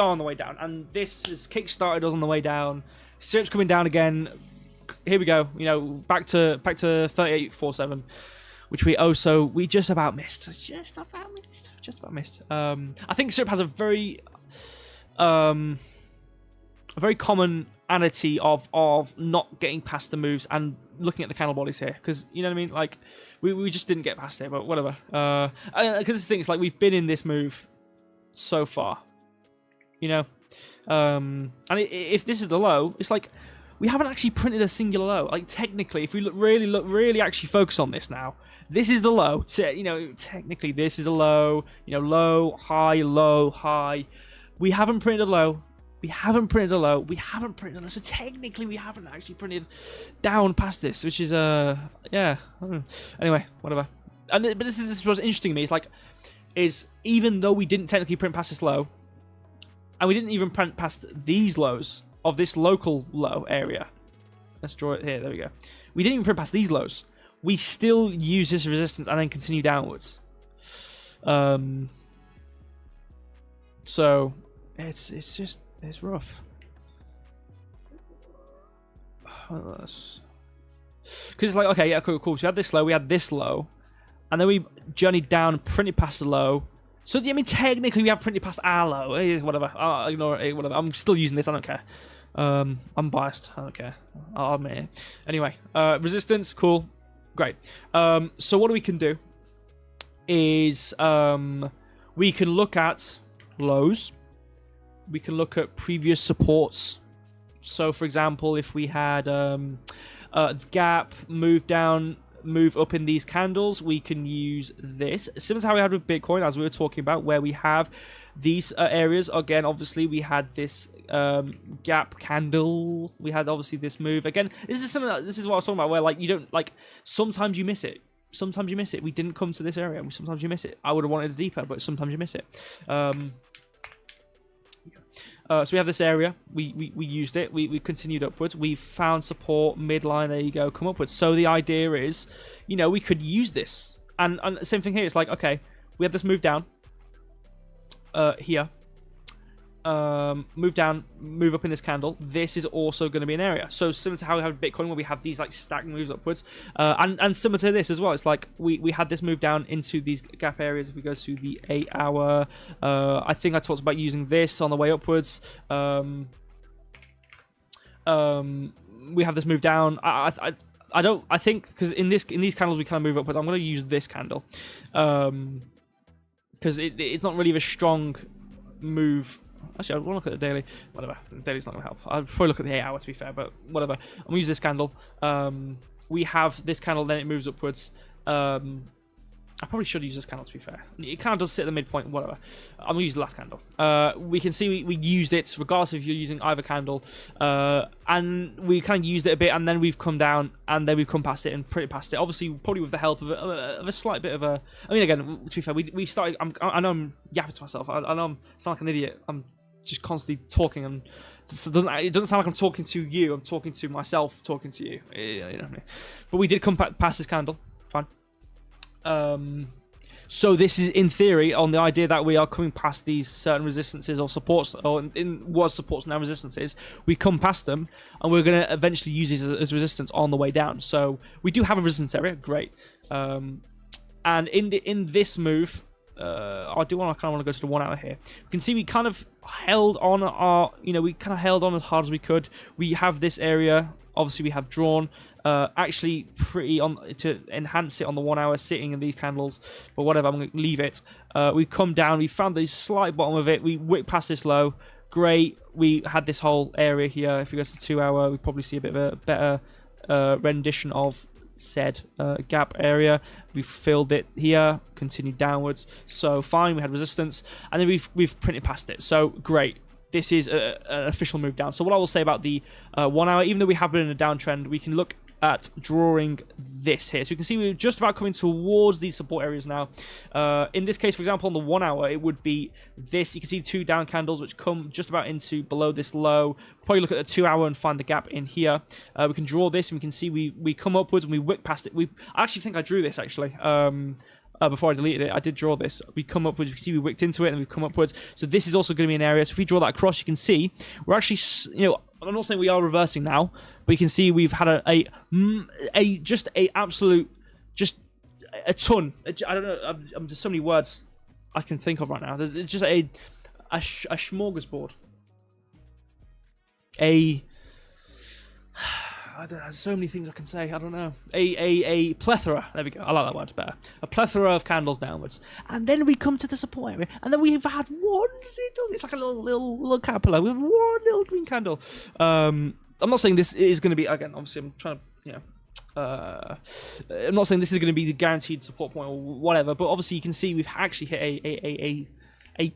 on the way down, and this has kickstarted us on the way down, SIRP's coming down again. Here we go. You know, back to 38.47, which we just about missed. Just about missed. I think SIRP has a very commonality of not getting past the moves and looking at the candle bodies here, because you know what I mean. Like we just didn't get past it, but whatever. Because this thing is like we've been in this move so far, you know. And if this is the low, it's like we haven't actually printed a singular low. Like technically, if we really actually focus on this now, this is the low. You know, technically this is a low. You know, low, high. We haven't printed a low. We haven't printed a low. So technically, we haven't actually printed down past this, which is yeah. Anyway, whatever. But this is what's interesting to me. It's like, even though we didn't technically print past this low, and we didn't even print past these lows of this local low area. Let's draw it here. There we go. We didn't even print past these lows. We still use this resistance and then continue downwards. So it's rough. Because it's like, okay, yeah, cool. So we had this low, and then we journeyed down and printed past the low. So, I mean, technically we have printed past our low. Whatever. I'll ignore it. Whatever. I'm still using this. I don't care. I'm biased. I don't care. I'll admit it. Anyway, resistance, cool. Great. So what we can do is we can look at lows. We can look at previous supports. So, for example, if we had gap, move down, move up in these candles, we can use this. Similar to how we had with Bitcoin, as we were talking about, where we have these areas. Again, obviously, we had this gap candle. We had, obviously, this move. Again, this is what I was talking about, where, like, you don't, like, sometimes you miss it. Sometimes you miss it. We didn't come to this area. Sometimes you miss it. I would have wanted it deeper, but sometimes you miss it. So we have this area. We used it. We continued upwards. We found support midline. There you go. Come upwards. So the idea is, you know, we could use this. And same thing here. It's like, okay, we have this move down. Here. Move down, move up in this candle. This is also going to be an area. So similar to how we have Bitcoin, where we have these like stacked moves upwards, and similar to this as well. It's like we had this move down into these gap areas. If we go to the 8 hour, I think I talked about using this on the way upwards. We have this move down. I think because in these candles we kind of move upwards. I'm going to use this candle because it's not really a strong move. Actually, I want to look at the daily. Whatever. The daily's not going to help. I'll probably look at the 8 hour, to be fair, but whatever. I'm going to use this candle. We have this candle, then it moves upwards. I probably should use this candle, to be fair. It kind of does sit at the midpoint, whatever. I'm going to use the last candle. We can see we used it, regardless if you're using either candle. And we kind of used it a bit, and then we've come down, and then we've come past it and pretty past it. Obviously, probably with the help of a slight bit of a... I mean, again, to be fair, we started... I know I'm yapping to myself. I know I sound like an idiot. I'm just constantly talking, and it doesn't sound like I'm talking to you. I'm talking to myself, talking to you. You know what I mean? But we did come past this candle. Fine. So this is in theory on the idea that we are coming past these certain resistances or supports, or was supports now resistances. We come past them, and we're going to eventually use these as resistance on the way down. So we do have a resistance area, great. And in this move, I do want to kind of want to go to the 1 hour here. You can see we kind of held on we kind of held on as hard as we could. We have this area. Obviously, we have drawn. Actually pretty on to enhance it on the 1 hour sitting in these candles, but whatever, I'm going to leave it. We've come down, we found the slight bottom of it, we whipped past this low, great. We had this whole area here. If we go to 2 hour, we probably see a bit of a better rendition of said gap area. We filled it here, continued downwards, so fine. We had resistance, and then we've printed past it, so great. This is an official move down. So what I will say about the 1 hour, even though we have been in a downtrend, we can look at drawing this here. So you can see we're just about coming towards these support areas now. In this case, for example, on the 1 hour, it would be this. You can see 2 down candles which come just about into below this low. Probably look at the 2 hour and find the gap in here. We can draw this, and we can see we come upwards and we wick past it. I actually think I drew this actually. Before I deleted it, I did draw this. We come upwards, you can see we wicked into it, and we've come upwards. So this is also going to be an area. So if we draw that across, you can see we're actually, I'm not saying we are reversing now, but you can see we've had a ton. I don't know. There's so many words I can think of right now. There's just a smorgasbord. I don't know, there's so many things I can say. I don't know. A plethora. There we go. I like that word better. A plethora of candles downwards, and then we come to the support area, and then we've had one single. It's like a little caterpillar. We have one little green candle. I'm not saying this is going to be, again. Obviously, I'm trying to, I'm not saying this is going to be the guaranteed support point or whatever, but obviously you can see we've actually hit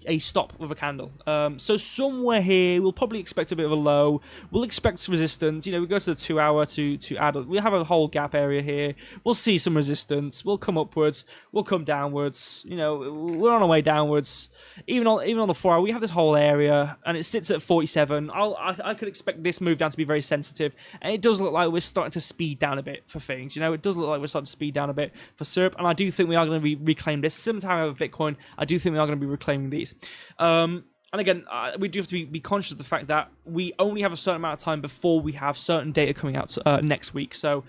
a stop with a candle. So somewhere here, we'll probably expect a bit of a low. We'll expect resistance. We go to the 2 hour to add. We have a whole gap area here. We'll see some resistance. We'll come upwards. We'll come downwards. We're on our way downwards. Even on the 4 hour, we have this whole area, and it sits at 47. I could expect this move down to be very sensitive, and it does look like we're starting to speed down a bit for things. It does look like we're starting to speed down a bit for syrup, and I do think we are going to reclaim this. Similar to how we have Bitcoin, I do think we are going to be reclaiming these. And again, we do have to be conscious of the fact that we only have a certain amount of time before we have certain data coming out next week. So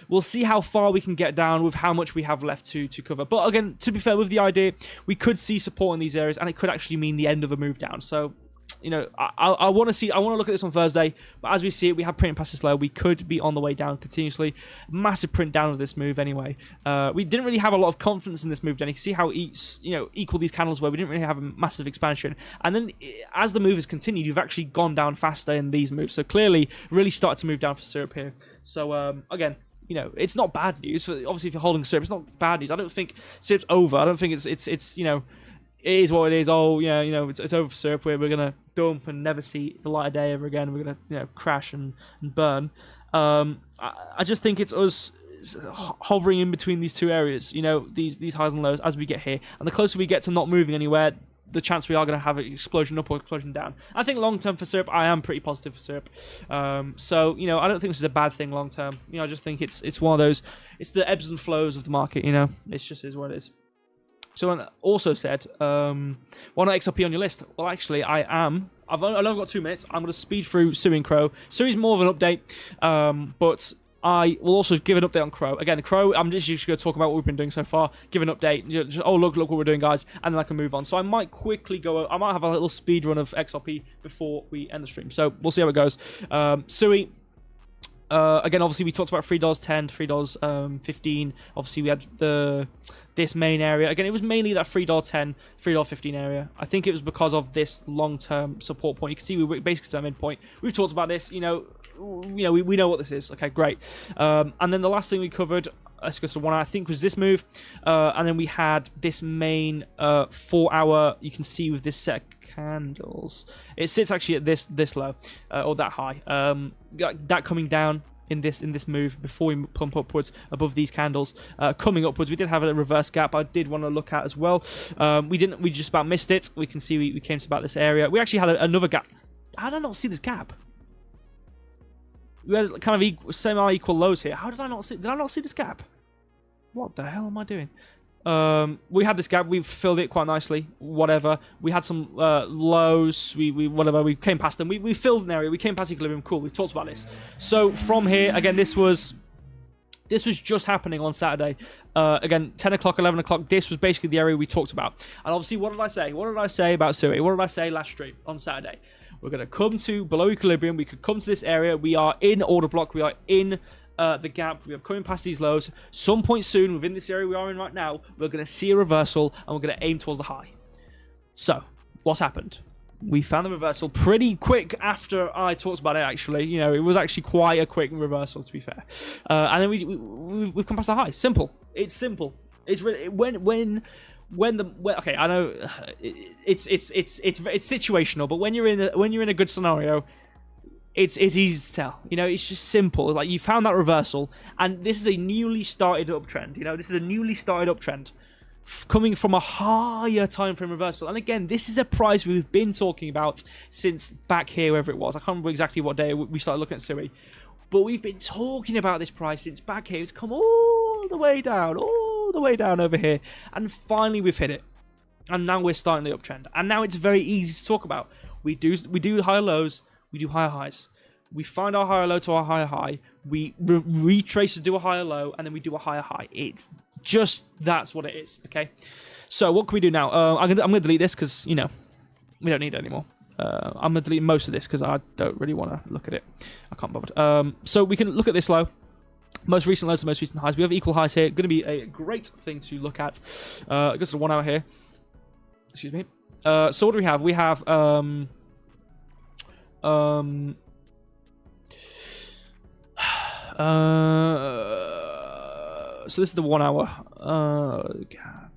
we'll see how far we can get down with how much we have left to cover. But again, to be fair, with the idea, we could see support in these areas, and it could actually mean the end of a move down. So I want to look at this on Thursday, but as we see it, we have printing past this low. We could be on the way down continuously. Massive print down of this move anyway. We didn't really have a lot of confidence in this move down. You can see how equal these candles were. We didn't really have a massive expansion, and then as the move has continued, you've actually gone down faster in these moves. So clearly, really started to move down for syrup here. So again, it's not bad news. Obviously, if you're holding syrup, it's not bad news. I don't think syrup's over. I don't think it's it is what it is. Oh, yeah, it's over for syrup. We're going to dump and never see the light of day ever again. We're going to, crash and burn. I just think it's us hovering in between these two areas, these highs and lows as we get here. And the closer we get to not moving anywhere, the chance we are going to have an explosion up or explosion down. I think long term for syrup, I am pretty positive for syrup. So, I don't think this is a bad thing long term. I just think it's one of those, it's the ebbs and flows of the market, it just is what it is. Someone also said, why not XRP on your list? Well, actually, I've only got 2 minutes. I'm going to speed through Sui and CRO. Sui's more of an update, but I will also give an update on CRO. Again, CRO, I'm just going to talk about what we've been doing so far, give an update, look what we're doing, guys, and then I can move on. So I might quickly I might have a little speed run of XRP before we end the stream. So we'll see how it goes. Sui. Again, obviously, we talked about $3.10, $3.15. Obviously, we had this main area. Again, it was mainly that $3.10, $3.15 area. I think it was because of this long-term support point. You can see we were basically to our midpoint. We've talked about this. We know what this is. Okay, great. And then the last thing we covered, let's go to the 1 hour, I think was this move. And then we had this main 4 hour. You can see with this set of candles, it sits actually at this low or that high. That coming down in this move before we pump upwards above these candles. Coming upwards, we did have a reverse gap I did want to look at as well. We just about missed it. We can see we came to about this area. We actually had another gap. How did I not see this gap? We had kind of semi-equal lows here. How did I not see this gap? What the hell am I doing? We had this gap. We've filled it quite nicely. Whatever. We had some lows. We came past them. We filled an area. We came past equilibrium. Cool. We talked about this. So from here, again, this was just happening on Saturday. Again, 10 o'clock, 11 o'clock. This was basically the area we talked about. And obviously, what did I say? What did I say about Sui? What did I say last stream on Saturday? We're going to come to below equilibrium. We could come to this area. We are in order block. We are in the gap. We are coming past these lows. Some point soon, within this area we are in right now, we're going to see a reversal, and we're going to aim towards the high. So, what's happened? we found the reversal pretty quick after I talked about it, actually. You know, it was actually quite a quick reversal, to be fair. And then we've come past the high. Simple. It's simple. It's really okay, I know it's situational, but when you're in a good scenario, it's easy to tell. You know, it's just simple. Like, you found that reversal, and this is a newly started uptrend. You know, this is a newly started uptrend coming from a higher time frame reversal. And again, this is a price we've been talking about since back here, wherever it was. I can't remember exactly what day we started looking at Sui, but we've been talking about this price since back here. It's come all the way down over here, and finally we've hit it. And now we're starting the uptrend, and now it's very easy to talk about. We do higher lows, we do higher highs. We find our higher low to our higher high. We retrace to do a higher low, and then we do a higher high. It's just, that's what it is, okay? So what can we do now? I'm going to delete this because, you know, we don't need it anymore. I'm going to delete most of this because I don't really want to look at it. I can't bother. So we can look at this low. Most recent lows to most recent highs. We have equal highs here. Going to be a great thing to look at. I guess the 1 hour here. Excuse me. So what do we have? We have... so this is the 1 hour gap.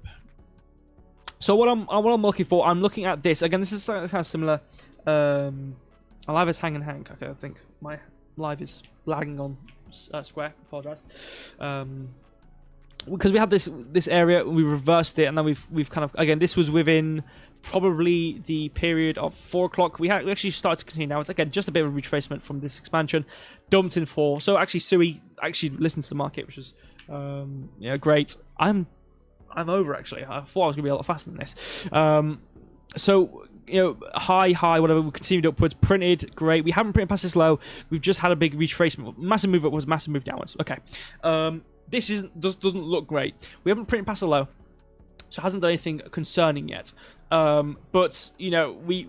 So what I'm looking for, I'm looking at this again. This is kind of similar. Live is hanging Hank. Okay, I think my live is lagging on Square. Apologize. Because we had this area, we reversed it, and then we've kind of, again, this was within probably the period of 4 o'clock. We actually started to continue now. It's again just a bit of a retracement from this expansion, dumped in 4. So actually Sui actually listened to the market, which is great. I'm over, actually. I thought I was gonna be a lot faster than this. So, you know, high, whatever, we continued upwards, printed, great. We haven't printed past this low. We've just had a big retracement. Massive move upwards, massive move downwards. Okay. This doesn't look great. We haven't printed past the low, so it hasn't done anything concerning yet. But you know, we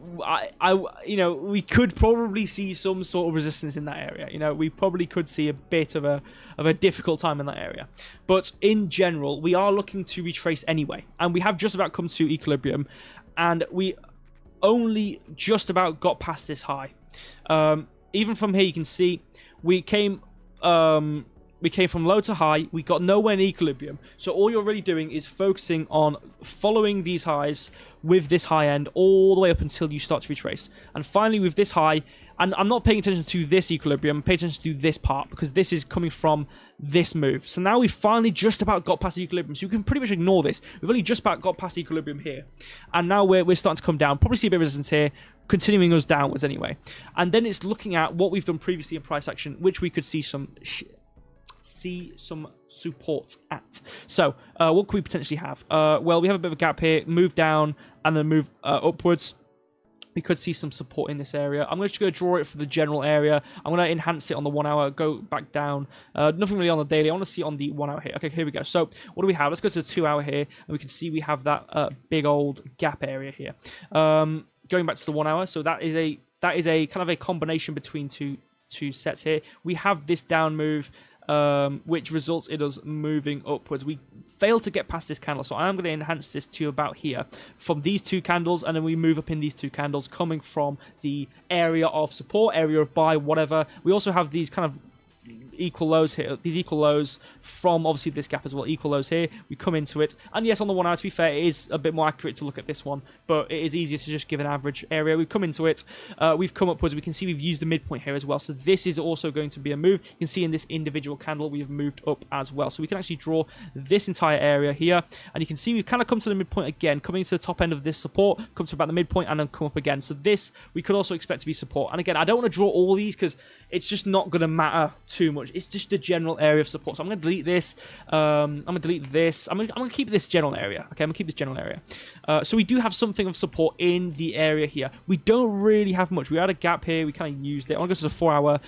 could probably see some sort of resistance in that area. You know, we probably could see a bit of a difficult time in that area. But in general, we are looking to retrace anyway, and we have just about come to equilibrium, and we only just about got past this high. Even from here, you can see we came from low to high. We got nowhere in equilibrium. So all you're really doing is focusing on following these highs with this high end all the way up until you start to retrace. And finally with this high, and I'm not paying attention to this equilibrium, I'm paying attention to this part because this is coming from this move. So now we've finally just about got past equilibrium. So you can pretty much ignore this. We've only just about got past equilibrium here. And now we're starting to come down. Probably see a bit of resistance here, continuing us downwards anyway. And then it's looking at what we've done previously in price action, which we could see some support at. So what could we potentially have? Well, we have a bit of a gap here, move down and then move upwards. We could see some support in this area. I'm just going to draw it for the general area. I'm going to enhance it on the 1 hour, go back down. Nothing really on the daily. I want to see it on the 1 hour here. Okay, here we go. So what do we have? Let's go to the 2 hour here, and we can see we have that big old gap area here. Going back to the 1 hour, so that is a kind of a combination between two sets here. We have this down move, which results in us moving upwards. We failed to get past this candle, so I'm going to enhance this to about here from these 2 candles, and then we move up in these 2 candles coming from the area of support, area of buy, whatever. We also have these kind of equal lows here, these equal lows from obviously this gap as well, equal lows here. We come into it, and yes, on the 1 hour, to be fair, it is a bit more accurate to look at this one, but it is easier to just give an average area. We've come into it, we've come upwards, we can see we've used the midpoint here as well, so this is also going to be a move. You can see in this individual candle we have moved up as well, so we can actually draw this entire area here, and you can see we've kind of come to the midpoint again, coming to the top end of this support, come to about the midpoint, and then come up again. So this we could also expect to be support, and again, I don't want to draw all these because it's just not going to matter too much. It's just the general area of support. So I'm going to delete this. I'm going to delete this. I'm going to keep this general area. Okay, I'm going to keep this general area. So we do have something of support in the area here. We don't really have much. We had a gap here. We kind of used it. I'm going to go to the 4 hour.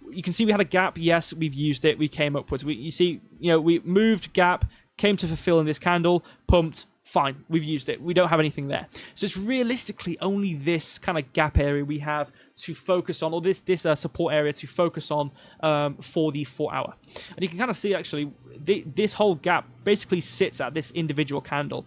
You can see we had a gap. Yes, we've used it. We came upwards. You see, we moved gap, came to fulfill in this candle, pumped. Fine, we've used it. We don't have anything there. So it's realistically only this kind of gap area we have to focus on, or this support area to focus on for the 4 hour. And you can kind of see actually this whole gap basically sits at this individual candle.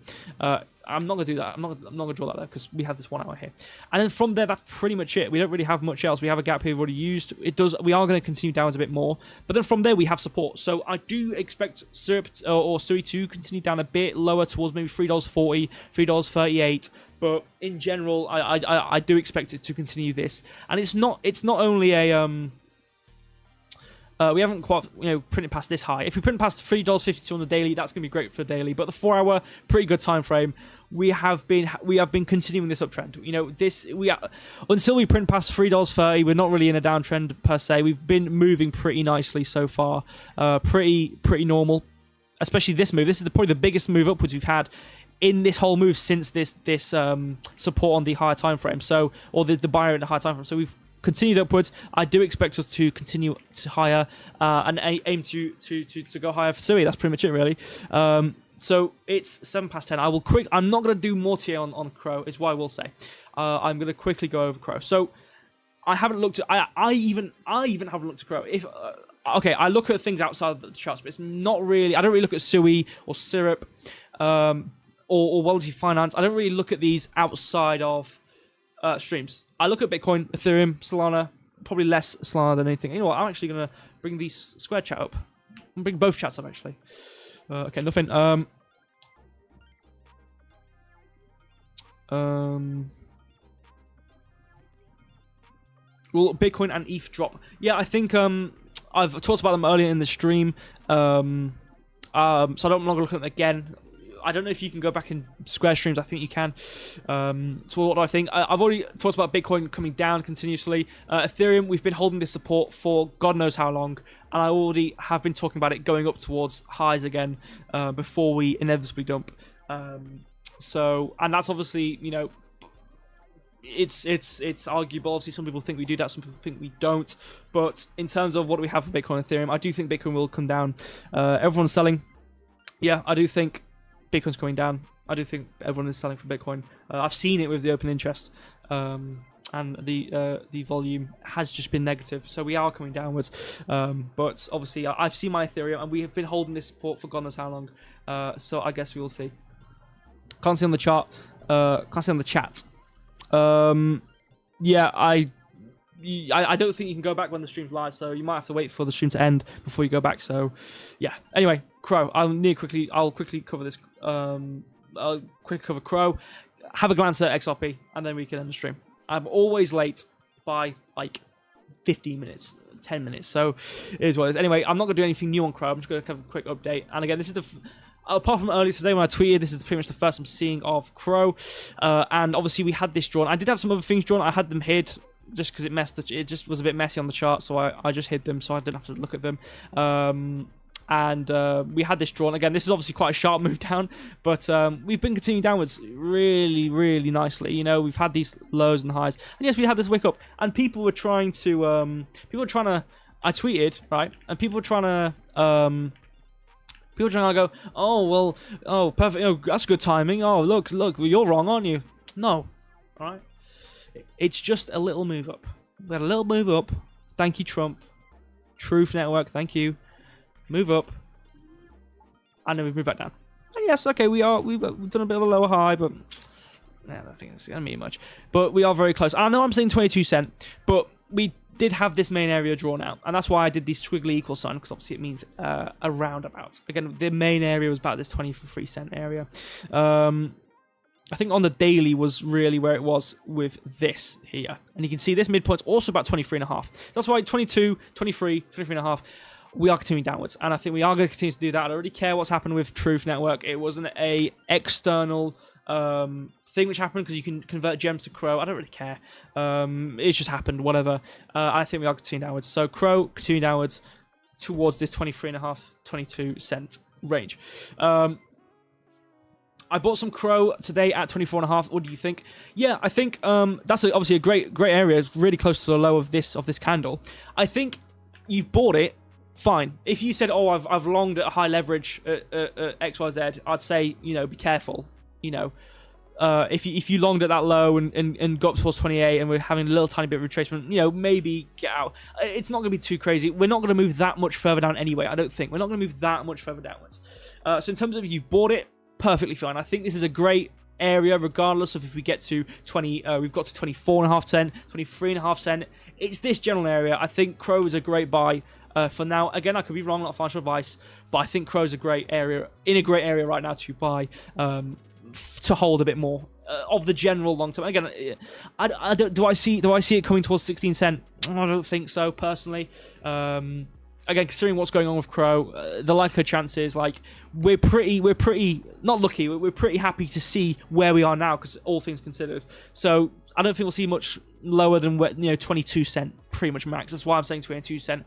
I'm not gonna do that. I'm not gonna draw that there because we have this 1 hour here, and then from there that's pretty much it. We don't really have much else. We have a gap here we've already used. We are going to continue downwards a bit more, but then from there we have support. So I do expect Syrup or Sui to continue down a bit lower towards maybe $3.40, $3.38. But in general, I do expect it to continue this, and it's not only a we haven't quite, printed past this high. If we print past $3.52 on the daily, that's going to be great for the daily. But the 4 hour, pretty good time frame. We have been continuing this uptrend. Until we print past $3.30, we're not really in a downtrend per se. We've been moving pretty nicely so far. Pretty normal, especially this move. This is probably the biggest move upwards we've had in this whole move since this support on the higher time frame. So, or the buyer in the higher time frame. So we've continued upwards. I do expect us to continue to higher and aim to go higher for Sui. That's pretty much it, really. So it's 7 past 10. I'm not going to do more TA on CRO, is what I will say. I'm going to quickly go over CRO. So I haven't looked at. I even haven't looked at CRO. Okay, I look at things outside of the charts, but it's not really. I don't really look at Sui or Syrup or Wallet Finance. I don't really look at these outside of streams. I look at Bitcoin, Ethereum, Solana, probably less Solana than anything. You know what? I'm actually going to bring these Square chat up. I'm going to bring both chats up, actually. Okay, nothing. Well, Bitcoin and ETH drop. Yeah, I think I've talked about them earlier in the stream. So I'm not going to look at them again. I don't know if you can go back in Square streams. I think you can. So what do I think? I've already talked about Bitcoin coming down continuously. Ethereum, we've been holding this support for God knows how long. And I already have been talking about it going up towards highs again before we inevitably dump. And that's obviously, it's arguable. Obviously, some people think we do that. Some people think we don't. But in terms of what do we have for Bitcoin and Ethereum, I do think Bitcoin will come down. Everyone's selling. Yeah, I do think Bitcoin's coming down. I do think everyone is selling for Bitcoin. I've seen it with the open interest, and the volume has just been negative. So we are coming downwards. But obviously, I've seen my Ethereum, and we have been holding this support for God knows how long. So I guess we will see. Can't see on the chart. Can't see on the chat. Yeah, I don't think you can go back when the stream's live, so you might have to wait for the stream to end before you go back. So, yeah. Anyway, CRO. I'll quickly cover this. I'll quickly cover CRO. Have a glance at XRP, and then we can end the stream. I'm always late by like 15 minutes, 10 minutes. So, it is what it is. Anyway, I'm not going to do anything new on CRO. I'm just going to have a quick update. And again, this is apart from earlier today when I tweeted, this is pretty much the first I'm seeing of CRO. And obviously, we had this drawn. I did have some other things drawn. I had them hid just because it just was a bit messy on the chart, so I just hid them so I didn't have to look at them. And we had this drawn. Again, this is obviously quite a sharp move down, but we've been continuing downwards really, really nicely. We've had these lows and highs. And yes, we had this wick up. And people were trying to... I tweeted, right? And people were trying to go, oh, well, oh, perfect. That's good timing. Oh, look, you're wrong, aren't you? No. All right? It's just a little move up. We had a little move up. Thank you, Trump. Truth Network, thank you. Move up. And then we've moved back down. And yes, okay, we've done a bit of a lower high, but I don't think it's going to mean much. But we are very close. I know I'm saying 22 cent, but we did have this main area drawn out. And that's why I did this squiggly equal sign, because obviously it means a roundabout. Again, the main area was about this 23 cent area. I think on the daily was really where it was with this here. And you can see this midpoint's also about 23.5. That's why 22, 23, 23.5, we are continuing downwards. And I think we are going to continue to do that. I don't really care what's happened with Truth Network. It wasn't a external thing which happened because you can convert gems to CRO. I don't really care. It's just happened, whatever. I think we are continuing downwards. So CRO continuing downwards towards this 23.5, 22 cent range. I bought some CRO today at 24.5. What do you think? Yeah, I think that's obviously a great area. It's really close to the low of this candle. I think you've bought it. Fine. If you said, "Oh, I've longed at high leverage at XYZ," I'd say, be careful. If you longed at that low and got towards 28 and we're having a little tiny bit of retracement, maybe get out. It's not going to be too crazy. We're not going to move that much further down anyway. I don't think we're not going to move that much further downwards. So in terms of you've bought it. Perfectly fine. I think this is a great area, regardless of if we get to 20, we've got to 24.5 cent, 23.5 cent. It's this general area. I think CRO is a great buy for now. Again, I could be wrong, not financial advice, but I think CRO is a great area, right now to buy, to hold a bit more of the general long term. Again, I don't, do I see it coming towards 16 cent? I don't think so personally. Again, considering what's going on with CRO, the likely chances, like, we're pretty not lucky. We're pretty happy to see where we are now, because all things considered. So I don't think we'll see much lower than 22 cent, pretty much max. That's why I'm saying 22 cent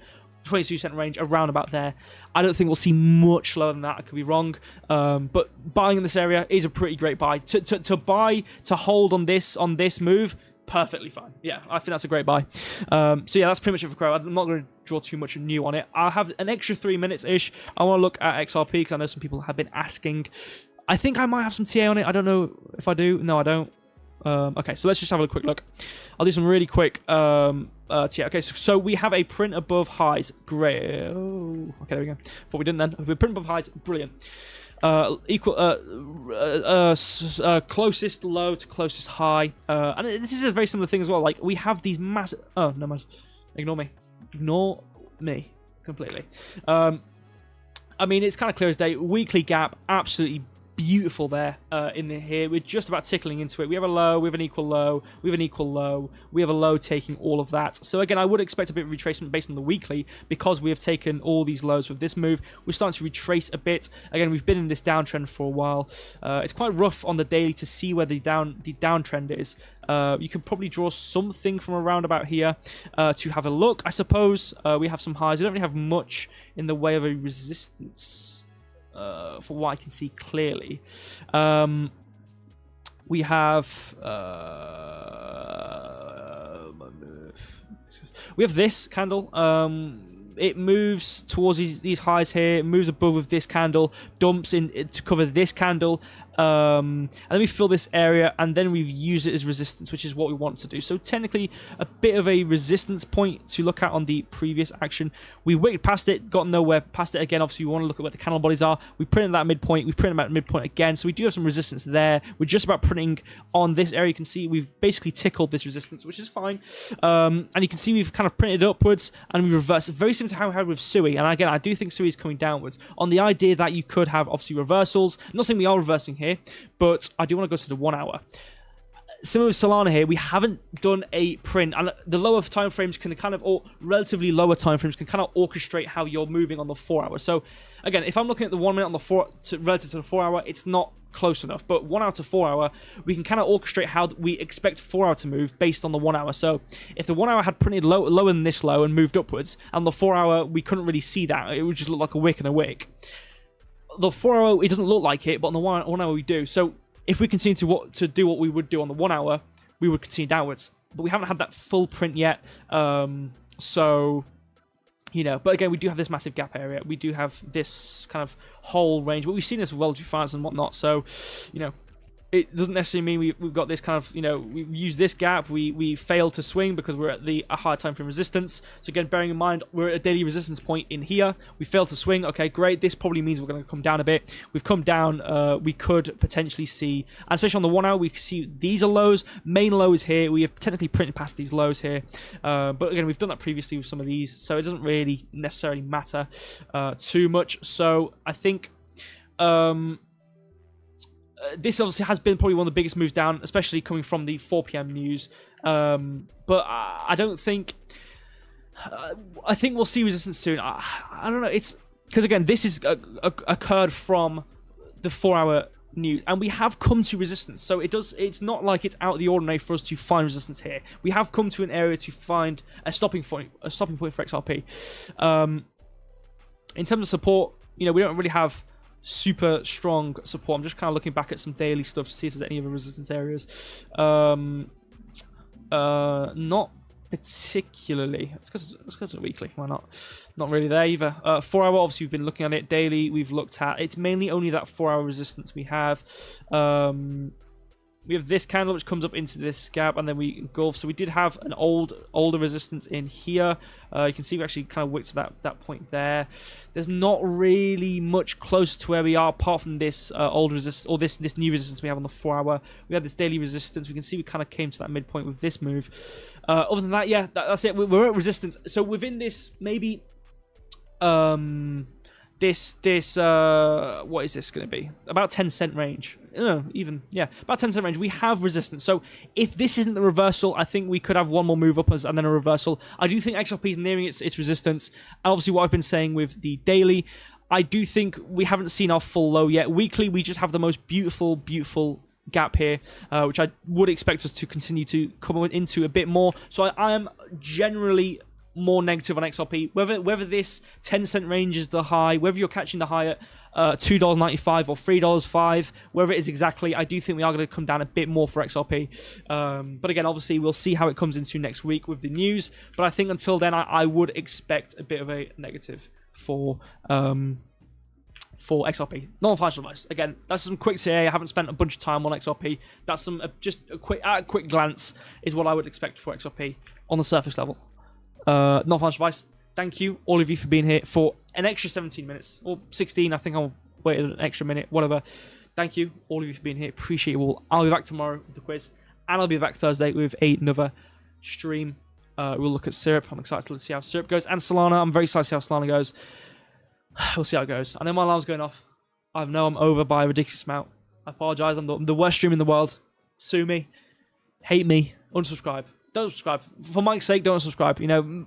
range, around about there. I don't think we'll see much lower than that. I could be wrong, but buying in this area is a pretty great buy. To hold on this move, perfectly fine. Yeah, I think that's a great buy. So yeah, that's pretty much it for CRO. I'm not going to draw too much new on it. I'll have an extra 3 minutes-ish. I want to look at XRP, because I know some people have been asking. I think I might have some TA on it. I don't know if I do. No, I don't. Okay, so let's just have a quick look. I'll do some really quick TA. Okay, so we have a print above highs. Great. Oh, okay, there we go. Thought we didn't then. We print above highs. Brilliant. Closest low to closest high. And this is a very similar thing as well. Like, we have these massive... Oh, no, man. Ignore me. Ignore me completely. I mean, it's kind of clear as day. Weekly gap, absolutely beautiful there in here. We're just about tickling into it. We have a low, we have an equal low, we have an equal low, we have a low taking all of that. So again, I would expect a bit of retracement based on the weekly, because we have taken all these lows with this move. We're starting to retrace a bit. Again, we've been in this downtrend for a while. It's quite rough on the daily to see where the downtrend is. You can probably draw something from around about here to have a look. I suppose we have some highs. We don't really have much in the way of a resistance. For what I can see clearly, we have this candle. It moves towards these highs here. It moves above with this candle, dumps in to cover this candle. And then we fill this area, and then we use it as resistance, which is what we want to do. So technically a bit of a resistance point to look at on the previous action. We wicked past it, got nowhere past it again. Obviously we want to look at where the candle bodies are. We printed that midpoint, we printed that midpoint again, so we do have some resistance there. We're just about printing on this area. You can see we've basically tickled this resistance, which is fine. And you can see we've kind of printed upwards and we reverse it, very similar to how we had with Sui. And again, I do think Sui is coming downwards on the idea that you could have obviously reversals. I'm not saying we are reversing here, but I do want to go to the 1 hour. Similar with Solana here, we haven't done a print, and the lower time frames can kind of, or relatively lower time frames can kind of orchestrate how you're moving on the 4 hour. So again, if I'm looking at the 1 minute on the relative to the 4 hour, it's not close enough. But 1 hour to 4 hour, we can kind of orchestrate how we expect 4 hour to move based on the 1 hour. So if the 1 hour had printed lower than this low and moved upwards, and the 4 hour we couldn't really see that, it would just look like a wick and a wick. The 4 hour, it doesn't look like it, but on the 1 hour we do. So if we continue to do what we would do on the 1 hour, we would continue downwards. But we haven't had that full print yet. So, you know, but again, we do have this massive gap area. We do have this kind of whole range. But we've seen this with relative finance and whatnot. So, you know, it doesn't necessarily mean we've got this kind of, you know, we use this gap, we fail to swing because we're at a higher time frame resistance. So again, bearing in mind, we're at a daily resistance point in here. We fail to swing. Okay, great. This probably means we're going to come down a bit. We've come down. We could potentially see, and especially on the 1 hour, we can see these are lows. Main low is here. We have technically printed past these lows here. But again, we've done that previously with some of these. So it doesn't really necessarily matter too much. So I think... this obviously has been probably one of the biggest moves down, especially coming from the 4 p.m. news. But I don't think... I think we'll see resistance soon. I don't know. It's because, again, this is occurred from the 4 hour news, and we have come to resistance. So it's not like it's out of the ordinary for us to find resistance here. We have come to an area to find a stopping point for XRP. In terms of support, you know, we don't really have super strong support. I'm just kind of looking back at some daily stuff to see if there's any other resistance areas. Not particularly. Let's go to the weekly. Why not? Not really there either. 4 hour, obviously we've been looking at it daily. We've looked at it's mainly only that 4 hour resistance we have. we have this candle which comes up into this gap, and then we engulf. So we did have an older resistance in here. You can see we actually kind of wicked to that point there. There's not really much closer to where we are apart from this old resistance, or this new resistance we have on the 4 hour. We had this daily resistance. We can see we kind of came to that midpoint with this move. Other than that, yeah, that's it. We're at resistance. So within this, maybe what is this going to be? About 10-cent range. No, even, yeah, about 10-cent range. We have resistance. So if this isn't the reversal, I think we could have one more move up and then a reversal. I do think XRP is nearing its resistance. And obviously what I've been saying with the daily, I do think we haven't seen our full low yet. Weekly, we just have the most beautiful gap here, which I would expect us to continue to come into a bit more. So I am generally more negative on XRP. Whether this 10-cent range is the high, whether you're catching the high at $2.95 or $3.05, wherever it is exactly, I do think we are going to come down a bit more for XRP. But again, obviously, we'll see how it comes into next week with the news. But I think until then, I would expect a bit of a negative for XRP. Not financial advice. Again, that's some quick TA. I haven't spent a bunch of time on XRP. That's some just a quick glance is what I would expect for XRP on the surface level. Not financial advice. Thank you, all of you, for being here for an extra 17 minutes. Or 16, I think I'll wait an extra minute, whatever. Thank you, all of you, for being here. Appreciate you all. I'll be back tomorrow with the quiz. And I'll be back Thursday with another stream. We'll look at Syrup. I'm excited to see how Syrup goes. And Solana. I'm very excited to see how Solana goes. We'll see how it goes. I know my alarm's going off. I know I'm over by a ridiculous amount. I apologise. I'm the worst stream in the world. Sue me. Hate me. Unsubscribe. Don't subscribe. For Mike's sake, don't subscribe. You know,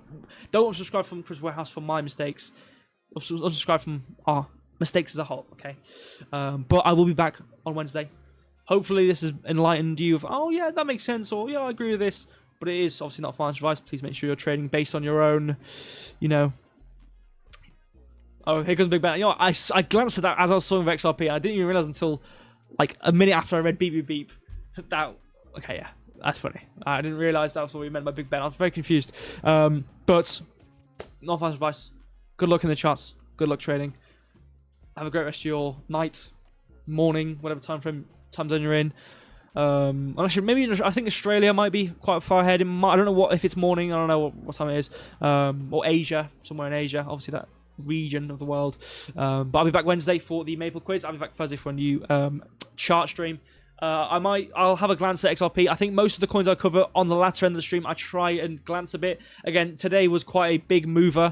don't subscribe from Chris Warehouse for my mistakes. Unsubscribe from our mistakes as a whole, okay? But I will be back on Wednesday. Hopefully this has enlightened you of, oh yeah, that makes sense, or yeah, I agree with this. But it is obviously not financial advice. Please make sure you're trading based on your own, you know. Oh, here comes Big Ben. You know what? I glanced at that as I was talking about XRP. I didn't even realize until like a minute after I read beep beep beep. That, okay, yeah. That's funny. I didn't realise that was what we meant by Big Ben. I was very confused. But, not financial advice. Good luck in the charts. Good luck trading. Have a great rest of your night, morning, whatever time zone you're in. Actually, maybe I think Australia might be quite far ahead. I don't know if it's morning. I don't know what time it is. Or Asia, somewhere in Asia. Obviously, that region of the world. But I'll be back Wednesday for the Maple quiz. I'll be back Thursday for a new chart stream. I'll have a glance at XRP. I think most of the coins I cover on the latter end of the stream, I try and glance a bit. Again, today was quite a big mover,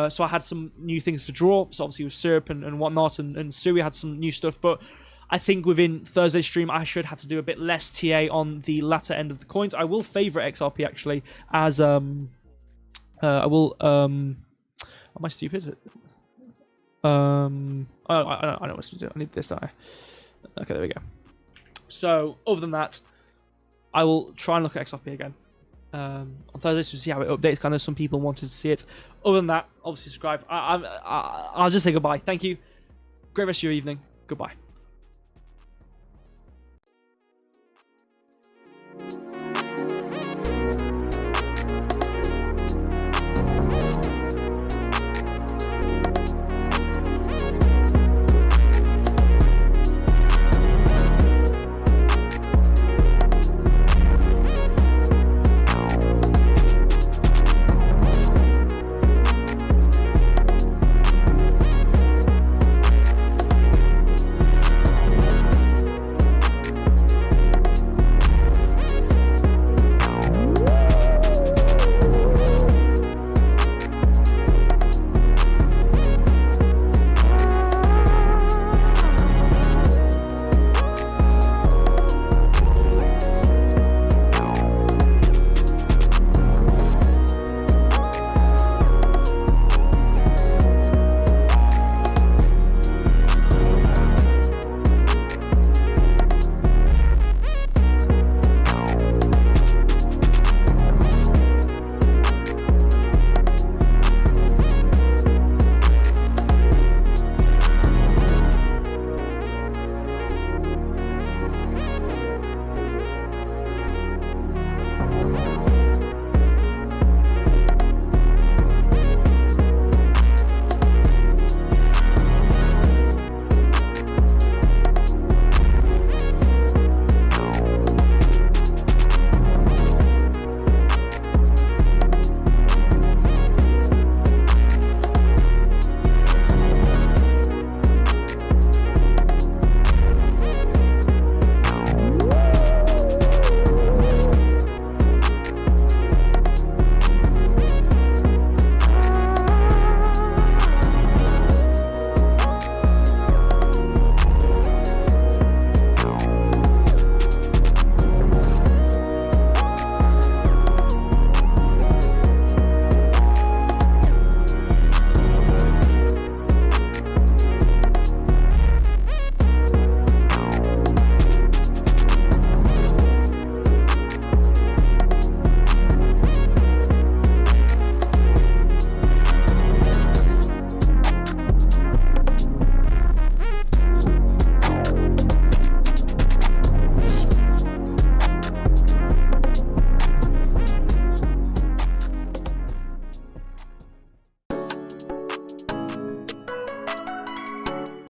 so I had some new things to draw. So obviously with Syrup and whatnot, and Sui had some new stuff. But I think within Thursday's stream, I should have to do a bit less TA on the latter end of the coins. I will favourite XRP actually, as I will. Am I stupid? I know what to do. I need this, don't I? Okay, there we go. So, other than that, I will try and look at XRP again on Thursday to see how it updates. Kind of some people wanted to see it. Other than that, obviously subscribe. I'll just say goodbye. Thank you. Great rest of your evening. Goodbye.